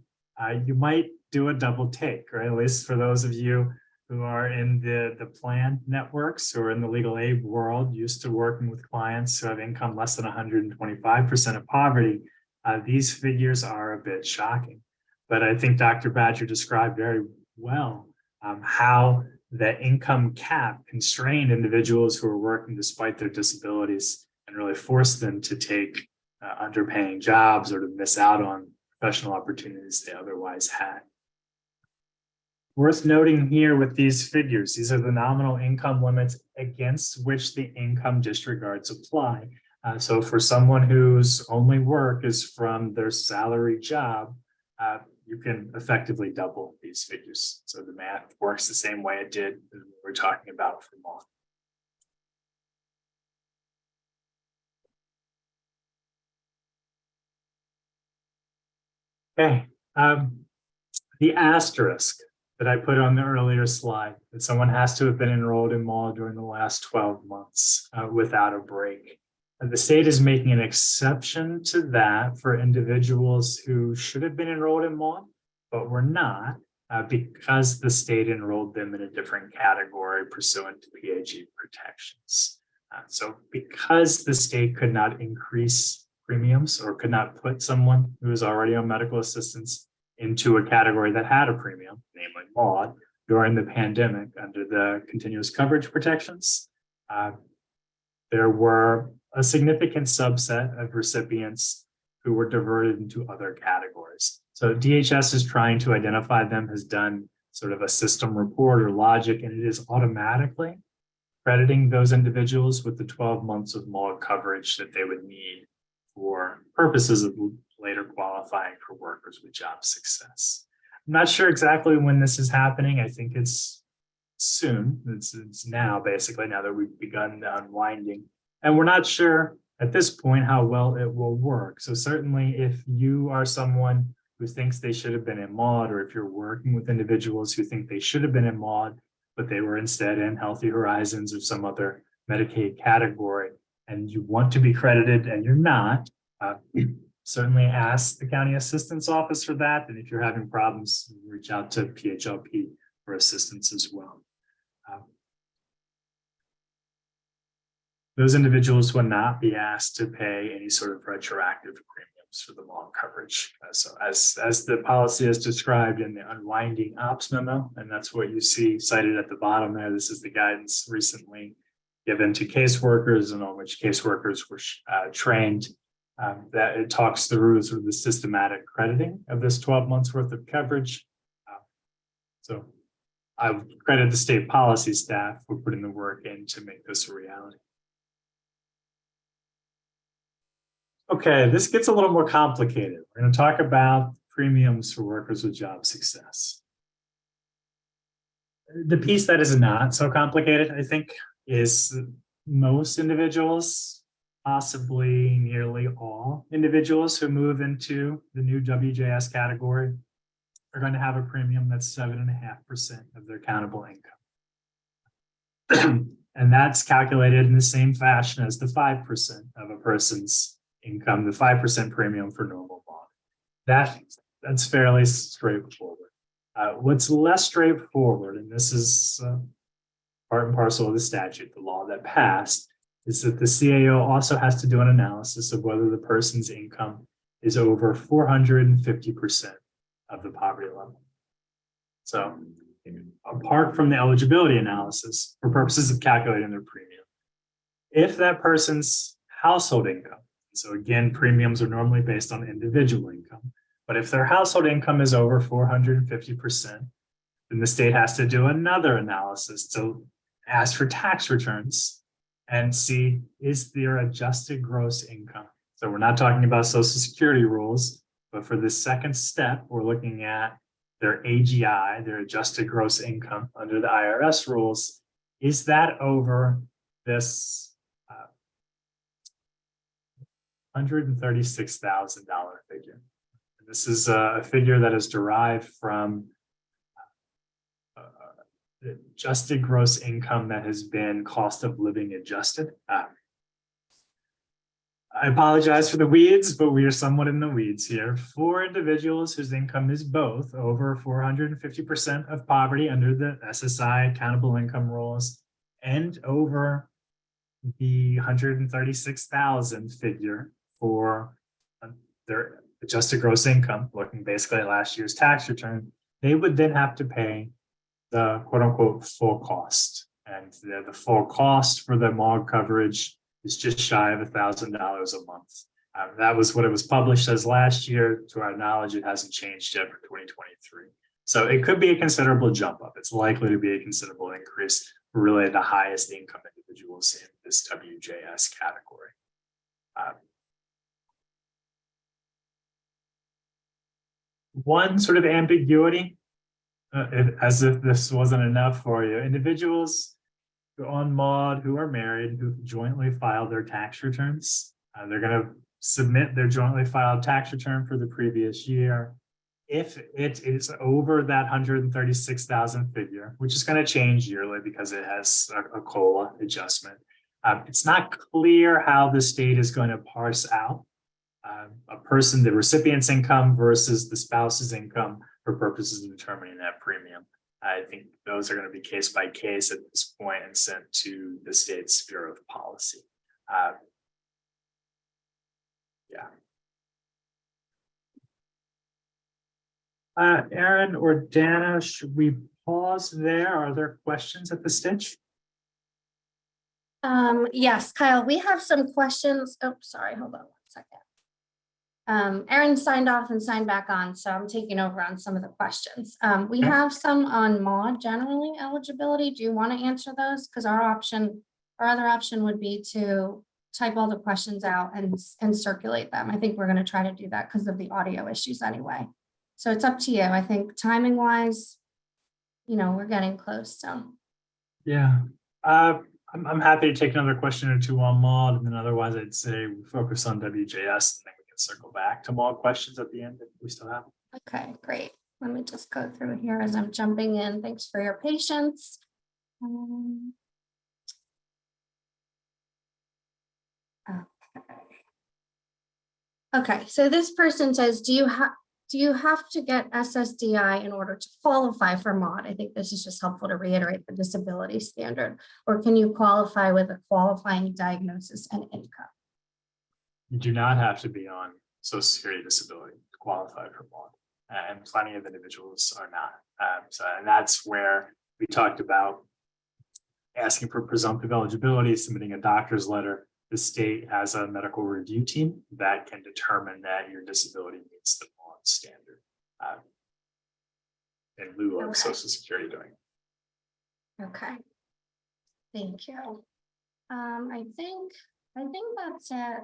you might do a double take, right? At least for those of you who are in the plan networks or in the legal aid world, used to working with clients who have income less than 125% of poverty, these figures are a bit shocking. But I think Dr. Badger described very well how the income cap constrained individuals who are working despite their disabilities and really forced them to take underpaying jobs or to miss out on professional opportunities they otherwise had. Worth noting here with these figures, these are the nominal income limits against which the income disregards apply. So for someone whose only work is from their salary job, you can effectively double these figures. So the math works the same way it did as we were talking about for MAWD. Okay, the asterisk that I put on the earlier slide, that someone has to have been enrolled in MAWD during the last 12 months without a break. The state is making an exception to that for individuals who should have been enrolled in MAWD, but were not because the state enrolled them in a different category pursuant to PHE protections. So because the state could not increase premiums or could not put someone who is already on medical assistance into a category that had a premium, namely MAWD, during the pandemic under the continuous coverage protections, there were a significant subset of recipients who were diverted into other categories. So DHS is trying to identify them, has done sort of a system report or logic, and it is automatically crediting those individuals with the 12 months of MAWD coverage that they would need for purposes of later qualifying for workers with job success. I'm not sure exactly when this is happening. I think it's soon. It's now, basically, now that we've begun the unwinding. And we're not sure at this point how well it will work. So certainly if you are someone who thinks they should have been in MAWD, or if you're working with individuals who think they should have been in MAWD, but they were instead in Healthy Horizons or some other Medicaid category, and you want to be credited and you're not, certainly ask the county assistance office for that. And if you're having problems, reach out to PHLP for assistance as well. Those individuals will not be asked to pay any sort of retroactive premiums for the MAWD coverage. So as the policy is described in the Unwinding Ops memo, and that's what you see cited at the bottom there. This is the guidance recently given to caseworkers and on which caseworkers were trained, that it talks through sort of the systematic crediting of this 12 months worth of coverage. So I would credit the state policy staff for putting the work in to make this a reality. Okay, this gets a little more complicated. We're going to talk about premiums for workers with job success. The piece that is not so complicated, I think, is most individuals, possibly nearly all individuals who move into the new WJS category are going to have a premium that's 7.5% of their countable income. And that's calculated in the same fashion as the 5% of a person's income, the 5% premium for normal bond. That's fairly straightforward. What's less straightforward, and this is part and parcel of the statute, the law that passed, is that the CAO also has to do an analysis of whether the person's income is over 450% of the poverty level. So apart from the eligibility analysis, for purposes of calculating their premium, if that person's household income, so again, premiums are normally based on individual income, but if their household income is over 450%, then the state has to do another analysis to ask for tax returns and see, is their adjusted gross income? So we're not talking about Social Security rules, but for the second step, we're looking at their AGI, their adjusted gross income under the IRS rules. Is that over this $136,000 figure? And this is a figure that is derived from the adjusted gross income that has been cost of living adjusted. I apologize for the weeds, but we are somewhat in the weeds here. For individuals whose income is both over 450% of poverty under the SSI accountable income rules and over the 136,000 figure for their adjusted gross income, looking basically at last year's tax return, they would then have to pay the quote unquote full cost. And the full cost for the MAWD coverage is just shy of $1,000 a month. That was what it was published as last year. To our knowledge, it hasn't changed yet for 2023. So it could be a considerable jump up. It's likely to be a considerable increase for really the highest income individuals in this WJS category. One sort of ambiguity, as if this wasn't enough for you, individuals on MAWD who are married, who jointly filed their tax returns, they're going to submit their jointly filed tax return for the previous year. If it is over that 136,000 figure, which is going to change yearly because it has a COLA adjustment, it's not clear how the state is going to parse out the recipient's income versus the spouse's income for purposes of determining that premium. I think those are going to be case by case at this point and sent to the state's Bureau of Policy. Aaron or Dana, should we pause there? Are there questions at this stage? Yes, Kyle, we have some questions. Oh, sorry, hold on 1 second. Aaron signed off and signed back on, so I'm taking over on some of the questions. We have some on MAWD generally eligibility. Do you want to answer those? Because our other option would be to type all the questions out and circulate them. I think we're going to try to do that because of the audio issues anyway. So it's up to you. I think timing wise, we're getting close. So yeah, I'm happy to take another question or two on MAWD, and then otherwise I'd say we focus on WJS, and then we can circle back to MAWD questions at the end if we still have them. Okay, great. Let me just go through here as I'm jumping in. Thanks for your patience. Okay, so this person says, do you have to get SSDI in order to qualify for MAWD? I think this is just helpful to reiterate the disability standard. Or can you qualify with a qualifying diagnosis and income? You do not have to be on Social Security disability to qualify for MAWD, and plenty of individuals are not. And that's where we talked about asking for presumptive eligibility, submitting a doctor's letter. The state has a medical review team that can determine that your disability meets the MAWD standard. in lieu of Okay. Social Security doing it. Okay. Thank you. I think that's it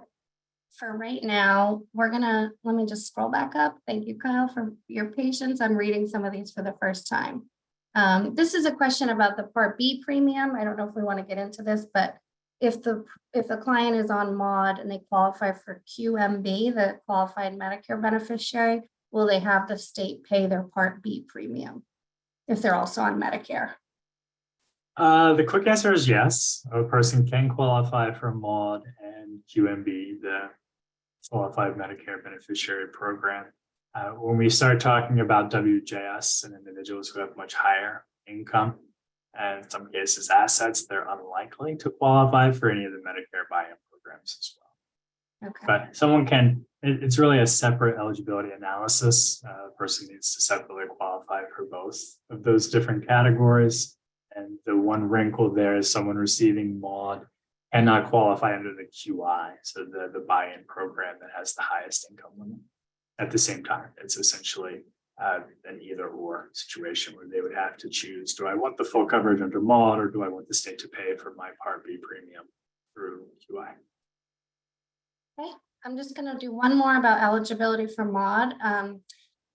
for right now. Let me just scroll back up. Thank you, Kyle, for your patience. I'm reading some of these for the first time. This is a question about the Part B premium. I don't know if we want to get into this, but if the client is on MAWD and they qualify for QMB, the qualified Medicare beneficiary, will they have the state pay their Part B premium if they're also on Medicare? The quick answer is yes. A person can qualify for MAWD and QMB, the Qualified Medicare Beneficiary Program. When we start talking about WJS and individuals who have much higher income, and in some cases assets, they're unlikely to qualify for any of the Medicare buy-in programs as well. Okay. But someone can, it's really a separate eligibility analysis. A person needs to separately qualify for both of those different categories. And the one wrinkle there is someone receiving MAWD cannot qualify under the QI, so the buy-in program that has the highest income limit. At the same time, it's essentially an either or situation where they would have to choose, do I want the full coverage under MAWD or do I want the state to pay for my Part B premium through QI? Okay, I'm just going to do one more about eligibility for MAWD.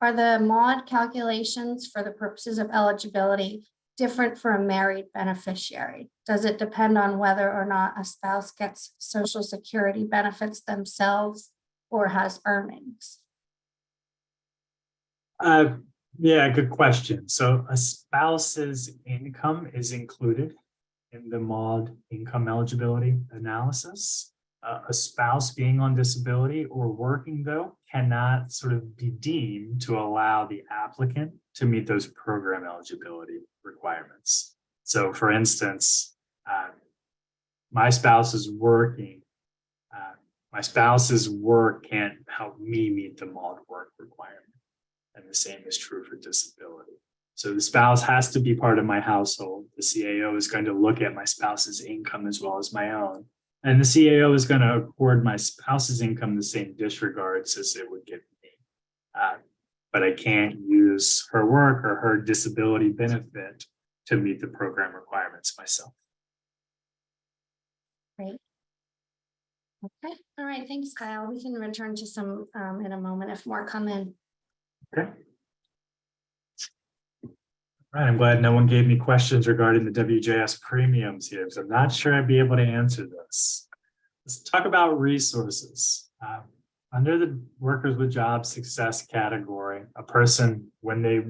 Are the MAWD calculations for the purposes of eligibility different for a married beneficiary? Does it depend on whether or not a spouse gets Social Security benefits themselves or has earnings? Yeah, good question. So a spouse's income is included in the MAWD income eligibility analysis. A spouse being on disability or working, though, cannot sort of be deemed to allow the applicant to meet those program eligibility requirements. So, for instance, my spouse is working. My spouse's work can't help me meet the MAWD work requirement. And the same is true for disability. So the spouse has to be part of my household. The CAO is going to look at my spouse's income as well as my own. And the CAO is going to accord my spouse's income the same disregards as it would give me. But I can't use her work or her disability benefit to meet the program requirements myself. Great. Okay, all right, thanks, Kyle. We can return to some in a moment if more come in. Okay. All right, I'm glad no one gave me questions regarding the WJS premiums here, because I'm not sure I'd be able to answer this. Let's talk about resources. Under the Workers with Job Success category, a person, when they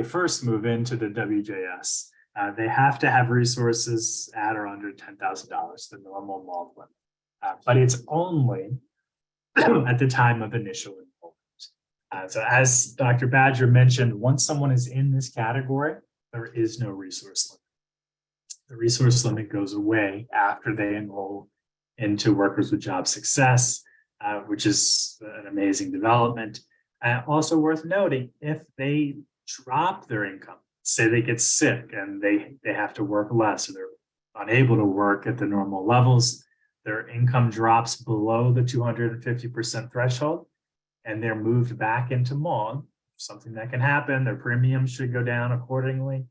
first move into the WJS, they have to have resources at or under $10,000, the normal MAWD limit. But it's only at the time of initial enrollment. So as Dr. Badger mentioned, once someone is in this category, there is no resource limit. The resource limit goes away after they enroll into Workers with Job Success, which is an amazing development. Also worth noting, if they drop their income, say they get sick and they have to work less, or they're unable to work at the normal levels, their income drops below the 250% threshold, and they're moved back into MAWD, something that can happen. Their premiums should go down accordingly.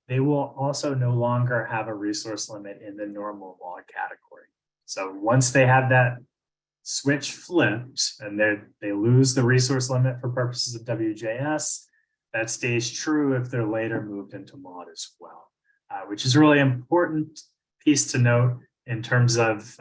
They will also no longer have a resource limit in the normal MAWD category. So once they have that switch flipped and they lose the resource limit for purposes of WJS, that stays true if they're later moved into MAWD as well, which is a really important piece to note. In terms of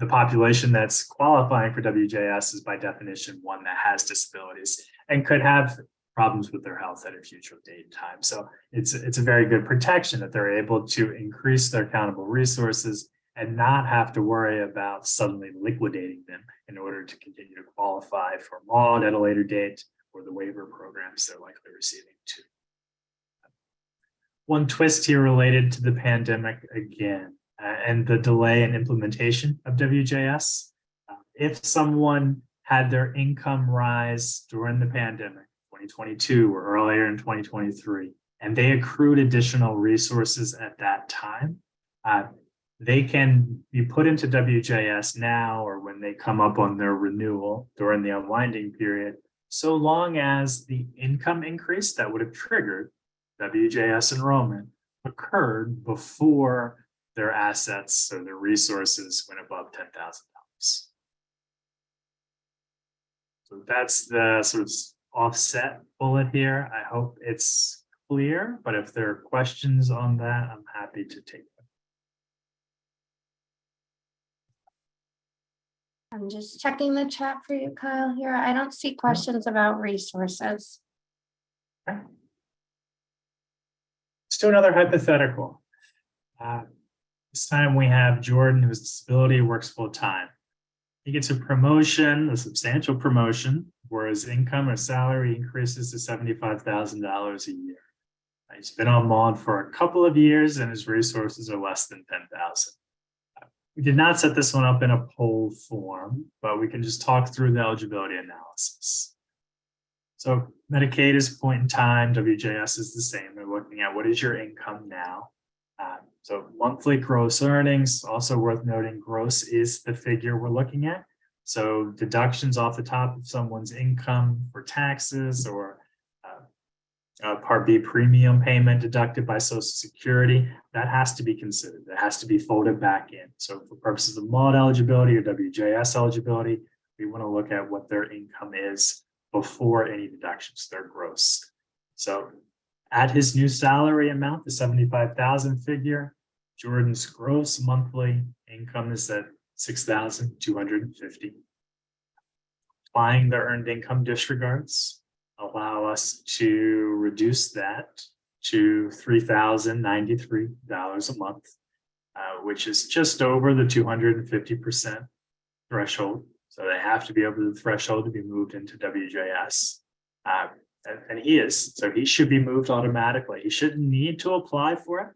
the population that's qualifying for WJS is by definition one that has disabilities and could have problems with their health at a future date and time. So it's a very good protection that they're able to increase their accountable resources and not have to worry about suddenly liquidating them in order to continue to qualify for MAWD at a later date or the waiver programs they're likely receiving too. One twist here related to the pandemic again. And the delay in implementation of WJS. If someone had their income rise during the pandemic, 2022 or earlier in 2023, and they accrued additional resources at that time, they can be put into WJS now or when they come up on their renewal during the unwinding period, so long as the income increase that would have triggered WJS enrollment occurred before their assets or their resources went above $10,000. So that's the sort of offset bullet here. I hope it's clear, but if there are questions on that, I'm happy to take them. I'm just checking the chat for you, Kyle, here. I don't see questions about resources. Okay. Let's do another hypothetical. This time we have Jordan, whose disability works full-time. He gets a promotion, a substantial promotion, where his income or salary increases to $75,000 a year. He's been on MAWD for a couple of years and his resources are less than 10,000. We did not set this one up in a poll form, but we can just talk through the eligibility analysis. So Medicaid is point in time, WJS is the same. They're looking at what is your income now. So monthly gross earnings, also worth noting, gross is the figure we're looking at. So deductions off the top of someone's income for taxes or Part B premium payment deducted by Social Security, that has to be considered. That has to be folded back in. So for purposes of MAWD eligibility or WJS eligibility, we want to look at what their income is before any deductions, their gross. So at his new salary amount, the 75,000 figure, Jordan's gross monthly income is at 6,250. Applying the earned income disregards allow us to reduce that to $3,093 a month, which is just over the 250% threshold. So they have to be over the threshold to be moved into WJS. And he is, so he should be moved automatically. He shouldn't need to apply for it.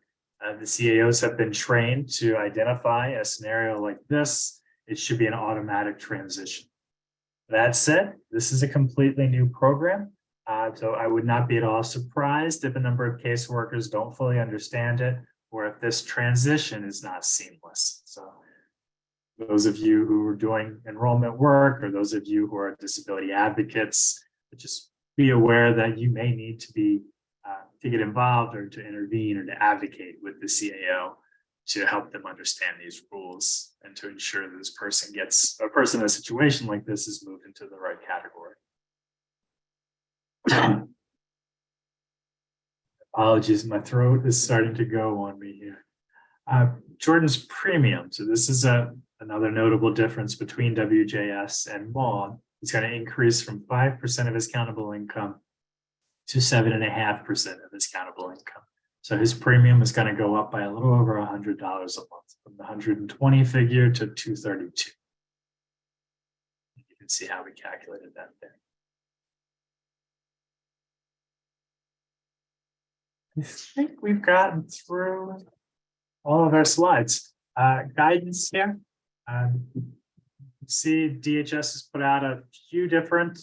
The CAOs have been trained to identify a scenario like this. It should be an automatic transition. That said, this is a completely new program. So I would not be at all surprised if a number of caseworkers don't fully understand it, or if this transition is not seamless. So those of you who are doing enrollment work, or those of you who are disability advocates, just be aware that you may need to be to get involved or to intervene or to advocate with the CAO to help them understand these rules and to ensure that this person gets, a person in a situation like this is moved into the right category. Apologies, my throat is starting to go on me here. Jordan's premium. So this is another notable difference between WJS and MAWD. It's going to increase from 5% of his countable income to 7.5% of his countable income. So his premium is going to go up by a little over $100 a month, from the 120 figure to 232. You can see how we calculated that there. I think we've gotten through all of our slides. Guidance here. See, DHS has put out a few different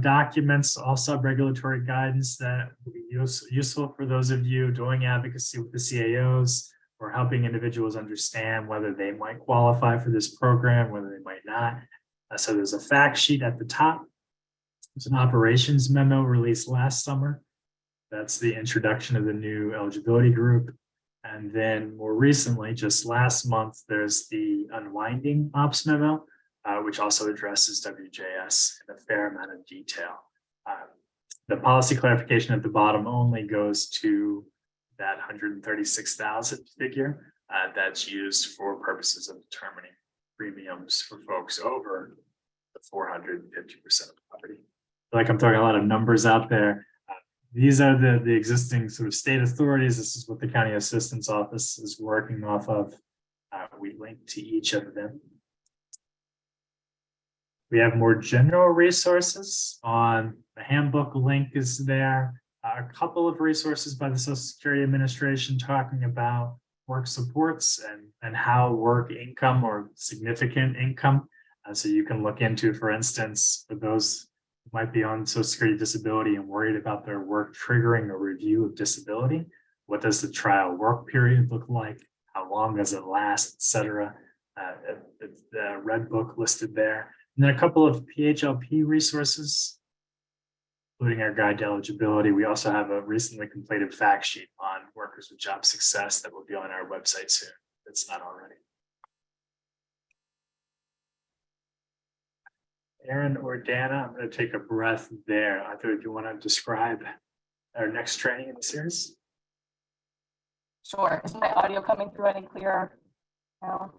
documents, all sub-regulatory guidance that will be useful for those of you doing advocacy with the CAOs or helping individuals understand whether they might qualify for this program, whether they might not. So there's a fact sheet at the top. There's an operations memo released last summer. That's the introduction of the new eligibility group. And then more recently, just last month, there's the Unwinding ops memo, which also addresses WJS in a fair amount of detail. The policy clarification at the bottom only goes to that 136,000 figure that's used for purposes of determining premiums for folks over the 450% of poverty. Like I'm throwing a lot of numbers out there. These are the existing sort of state authorities. This is what the county assistance office is working off of. We link to each of them. We have more general resources on the handbook link is there. A couple of resources by the Social Security Administration talking about work supports and how work income or significant income. So you can look into, for instance, for those who might be on Social Security disability and worried about their work triggering a review of disability. What does the trial work period look like? How long does it last, et cetera? The red book listed there. And then a couple of PHLP resources including our guide to eligibility. We also have a recently completed fact sheet on workers with job success that will be on our website soon. If it's not already. Aaron or Dana, I'm going to take a breath there. Either if you want to describe our next training in the series. Sure. Is my audio coming through any clearer? No.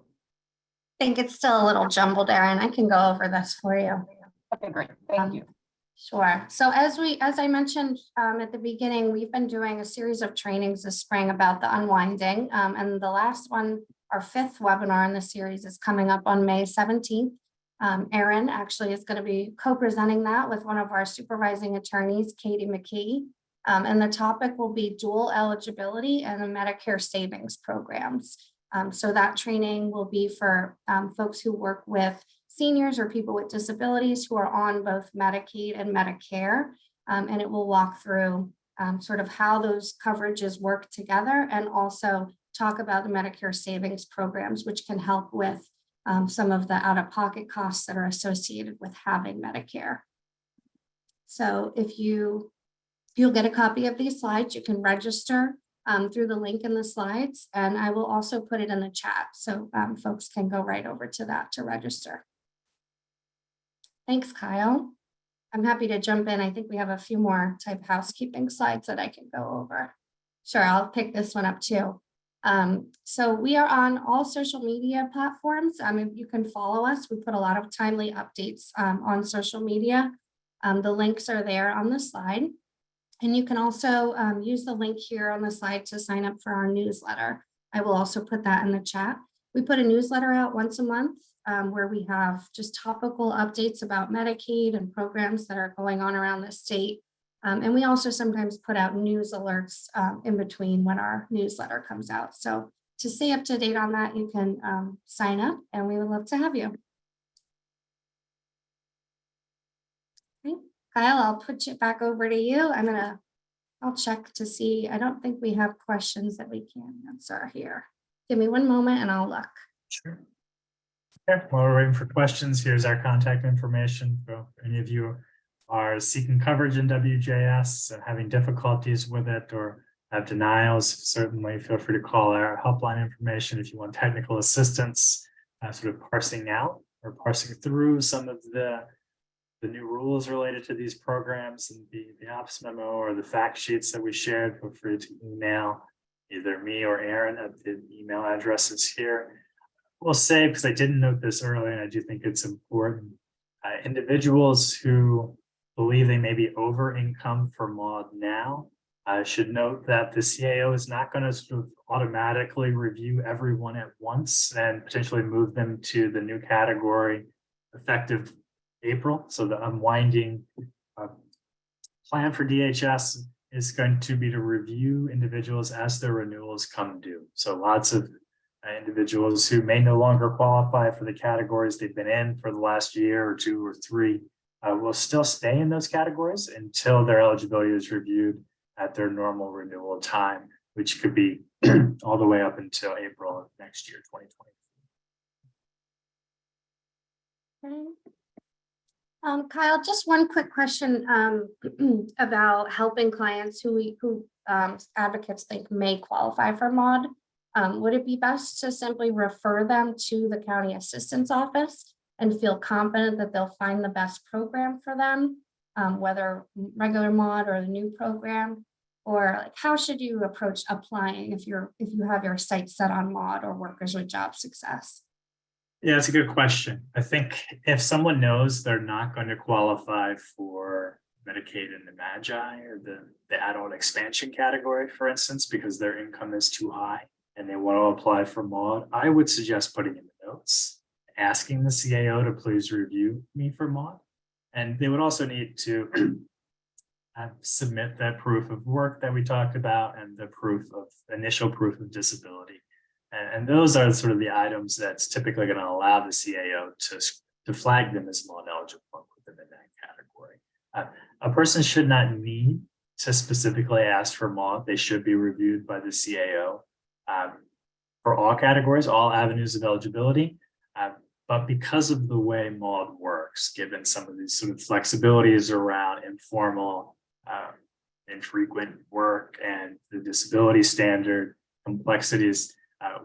I think it's still a little jumbled, Erin. I can go over this for you. Okay, great. Thank you. Sure. So as I mentioned at the beginning, we've been doing a series of trainings this spring about the unwinding. And the last one, our 5th webinar in the series, is coming up on May 17th. Erin actually is going to be co-presenting that with one of our supervising attorneys, Katie McKee. And the topic will be dual eligibility and the Medicare savings programs. So that training will be for folks who work with seniors or people with disabilities who are on both Medicaid and Medicare. And it will walk through sort of how those coverages work together, and also talk about the Medicare savings programs, which can help with some of the out-of-pocket costs that are associated with having Medicare. So if you'll get a copy of these slides, you can register through the link in the slides, and I will also put it in the chat so folks can go right over to that to register. Thanks, Kyle. I'm happy to jump in. I think we have a few more type housekeeping slides that I can go over. Sure, I'll pick this one up too. So we are on all social media platforms. If you can follow us, we put a lot of timely updates on social media. The links are there on the slide. And you can also use the link here on the slide to sign up for our newsletter. I will also put that in the chat. We put a newsletter out once a month where we have just topical updates about Medicaid and programs that are going on around the state. And we also sometimes put out news alerts in between when our newsletter comes out. So to stay up to date on that, you can sign up, and we would love to have you. Okay. Kyle, I'll put it back over to you. I'll check to see. I don't think we have questions that we can answer here. Give me one moment and I'll look. Sure. Okay, while we're waiting for questions, here's our contact information. So if any of you are seeking coverage in WJS and having difficulties with it or have denials, certainly feel free to call our helpline information if you want technical assistance, sort of parsing out or parsing through some of the new rules related to these programs and the ops memo or the fact sheets that we shared. Feel free to email either me or Aaron at the email addresses here. We'll say, because I didn't note this earlier, and I do think it's important, individuals who believe they may be over income for MAWD now should note that the CAO is not going to sort of automatically review everyone at once and potentially move them to the new category effective April. So the unwinding plan for DHS is going to be to review individuals as their renewals come due. So lots of individuals who may no longer qualify for the categories they've been in for the last year or 2 or 3 will still stay in those categories until their eligibility is reviewed at their normal renewal time, which could be all the way up until April of next year, 2020. Kyle, just one quick question about helping clients who advocates think may qualify for MAWD. Would it be best to simply refer them to the county assistance office and feel confident that they'll find the best program for them, whether regular MAWD or the new program? Or like, how should you approach applying if you have your sights set on MAWD or workers with job success? Yeah, that's a good question. I think if someone knows they're not going to qualify for Medicaid in the MAGI or the adult expansion category, for instance, because their income is too high and they want to apply for MAWD, I would suggest putting in the notes, asking the CAO to please review me for MAWD. And they would also need to submit that proof of work that we talked about and the initial proof of disability. And those are sort of the items that's typically going to allow the CAO to flag them as MAWD eligible and put them in that category. A person should not need to specifically ask for MAWD. They should be reviewed by the CAO for all categories, all avenues of eligibility. But because of the way MAWD works, given some of these sort of flexibilities around informal, infrequent work and the disability standard complexities,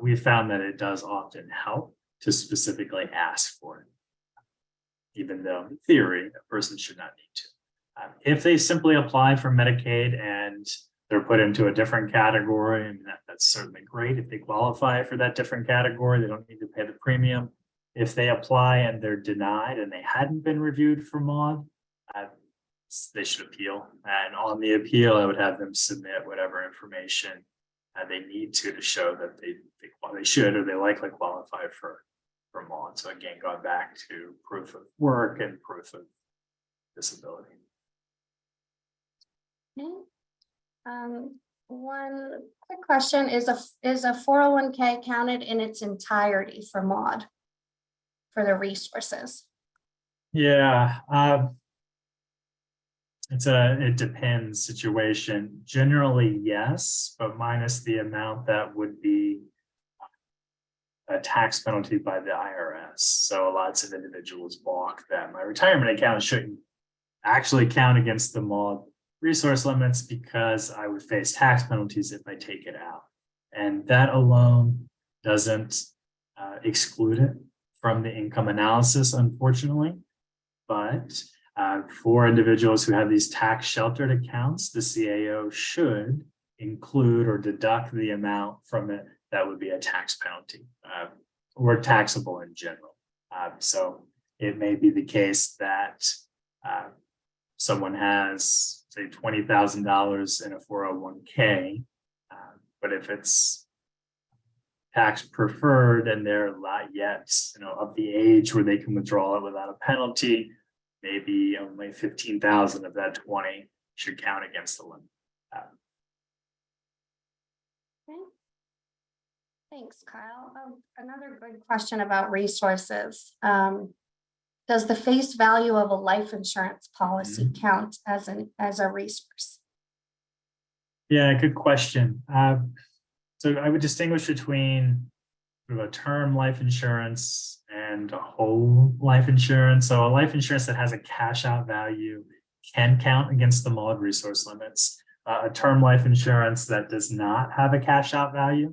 we found that it does often help to specifically ask for it, even though in theory, a person should not need to. If they simply apply for Medicaid and they're put into a different category, and that's certainly great. If they qualify for that different category, they don't need to pay the premium. If they apply and they're denied and they hadn't been reviewed for MAWD, they should appeal. And on the appeal, I would have them submit whatever information they need to show that they should or they likely qualify for MAWD. So again, going back to proof of work and proof of disability. Okay. One quick question is a 401k counted in its entirety for MAWD for the resources? Yeah, it depends situation. Generally, yes, but minus the amount that would be a tax penalty by the IRS. So lots of individuals balk that my retirement account shouldn't actually count against the MAWD resource limits because I would face tax penalties if I take it out. And that alone doesn't exclude it from the income analysis, unfortunately. But for individuals who have these tax sheltered accounts, the CAO should include or deduct the amount from it that would be a tax penalty or taxable in general. So it may be the case that someone has, say, $20,000 in a 401k, but if it's tax preferred and they're not yet, of the age where they can withdraw it without a penalty, maybe only 15,000 of that 20 should count against the limit. Okay. Thanks, Kyle. Another good question about resources. Does the face value of a life insurance policy count as a resource? Yeah, good question. So I would distinguish between sort of a term life insurance and a whole life insurance. So a life insurance that has a cash out value can count against the MAWD resource limits. A term life insurance that does not have a cash out value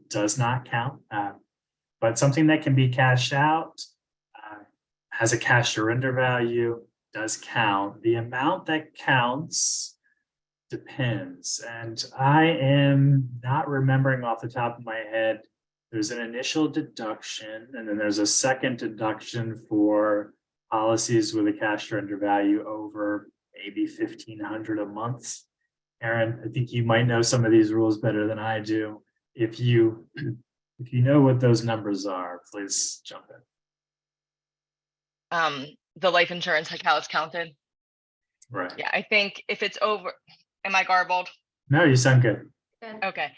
does not count. But something that can be cashed out, has a cash surrender value, does count. The amount that counts depends. And I am not remembering off the top of my head. There's an initial deduction, and then there's a second deduction for policies with a cash surrender value over maybe $1,500 a month. Aaron, I think you might know some of these rules better than I do. If you know what those numbers are, please jump in. The life insurance, like how it's counted. Right. Yeah, I think if it's over, am I garbled? No, you sound good. Good. Okay.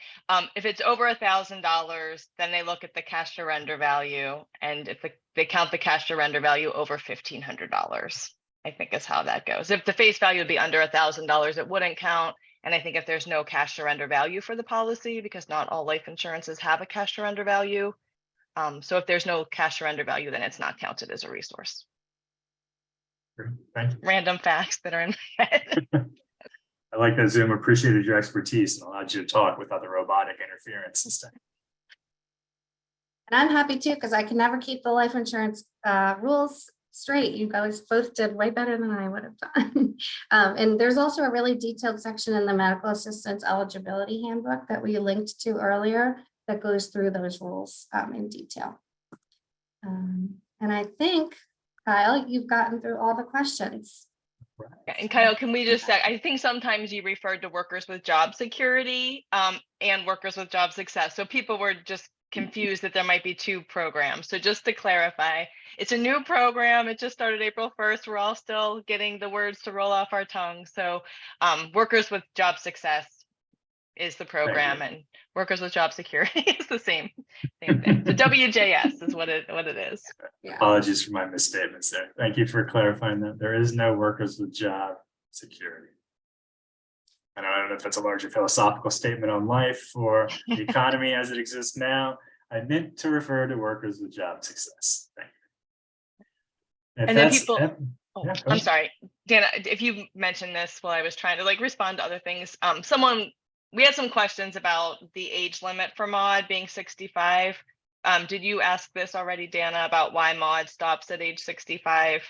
If it's over $1,000, then they look at the cash surrender value, and if they count the cash surrender value over $1,500, I think is how that goes. If the face value would be under $1,000, it wouldn't count. And I think if there's no cash surrender value for the policy, because not all life insurances have a cash surrender value. So if there's no cash surrender value, then it's not counted as a resource. Thank you. Random facts that are in my head. I like that Zoom appreciated your expertise and allowed you to talk without the robotic interference system. And I'm happy too, because I can never keep the life insurance rules straight. You guys both did way better than I would have done. And there's also a really detailed section in the medical assistance eligibility handbook that we linked to earlier that goes through those rules in detail. And I think, Kyle, you've gotten through all the questions. Yeah, and Kyle, can we just say, I think sometimes you referred to workers with job security and workers with job success. So people were just confused that there might be two programs. So just to clarify, it's a new program. It just started April 1st. We're all still getting the words to roll off our tongue. So workers with job success is the program, and workers with job security is the same thing. So WJS is what it is. Yeah. Apologies for my misstatements there. Thank you for clarifying that. There is no workers with job security. And I don't know if that's a larger philosophical statement on life or the economy as it exists now. I meant to refer to workers with job success. Thank you. If And then that's- people- Oh, yeah, go I'm ahead. sorry, Dana, if you mentioned this while I was trying to like respond to other things, we had some questions about the age limit for MAWD being 65. Did you ask this already, Dana, about why MAWD stops at age 65?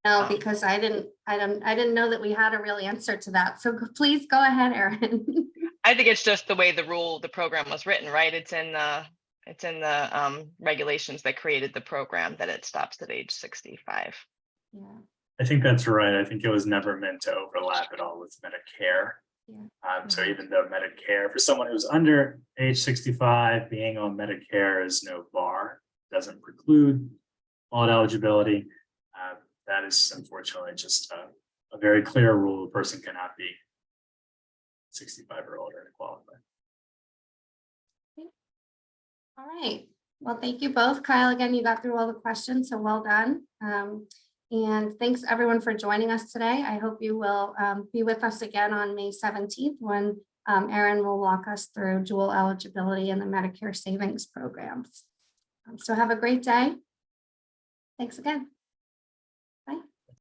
No, because I didn't know that we had a real answer to that. So please go ahead, Erin. I think it's just the way the program was written, right? It's in the regulations that created the program that it stops at age 65. Yeah, I think that's right. I think it was never meant to overlap at all with Medicare. yeah. So even though Medicare, for someone who's under age 65, being on Medicare is no bar, doesn't preclude MAWD eligibility. That is unfortunately just a very clear rule. A person cannot be 65 or older to qualify. All right. Well, thank you both. Kyle, again, you got through all the questions, so well done. And thanks everyone for joining us today. I hope you will be with us again on May 17th when Erin will walk us through dual eligibility and the Medicare savings programs. So have a great day. Thanks again.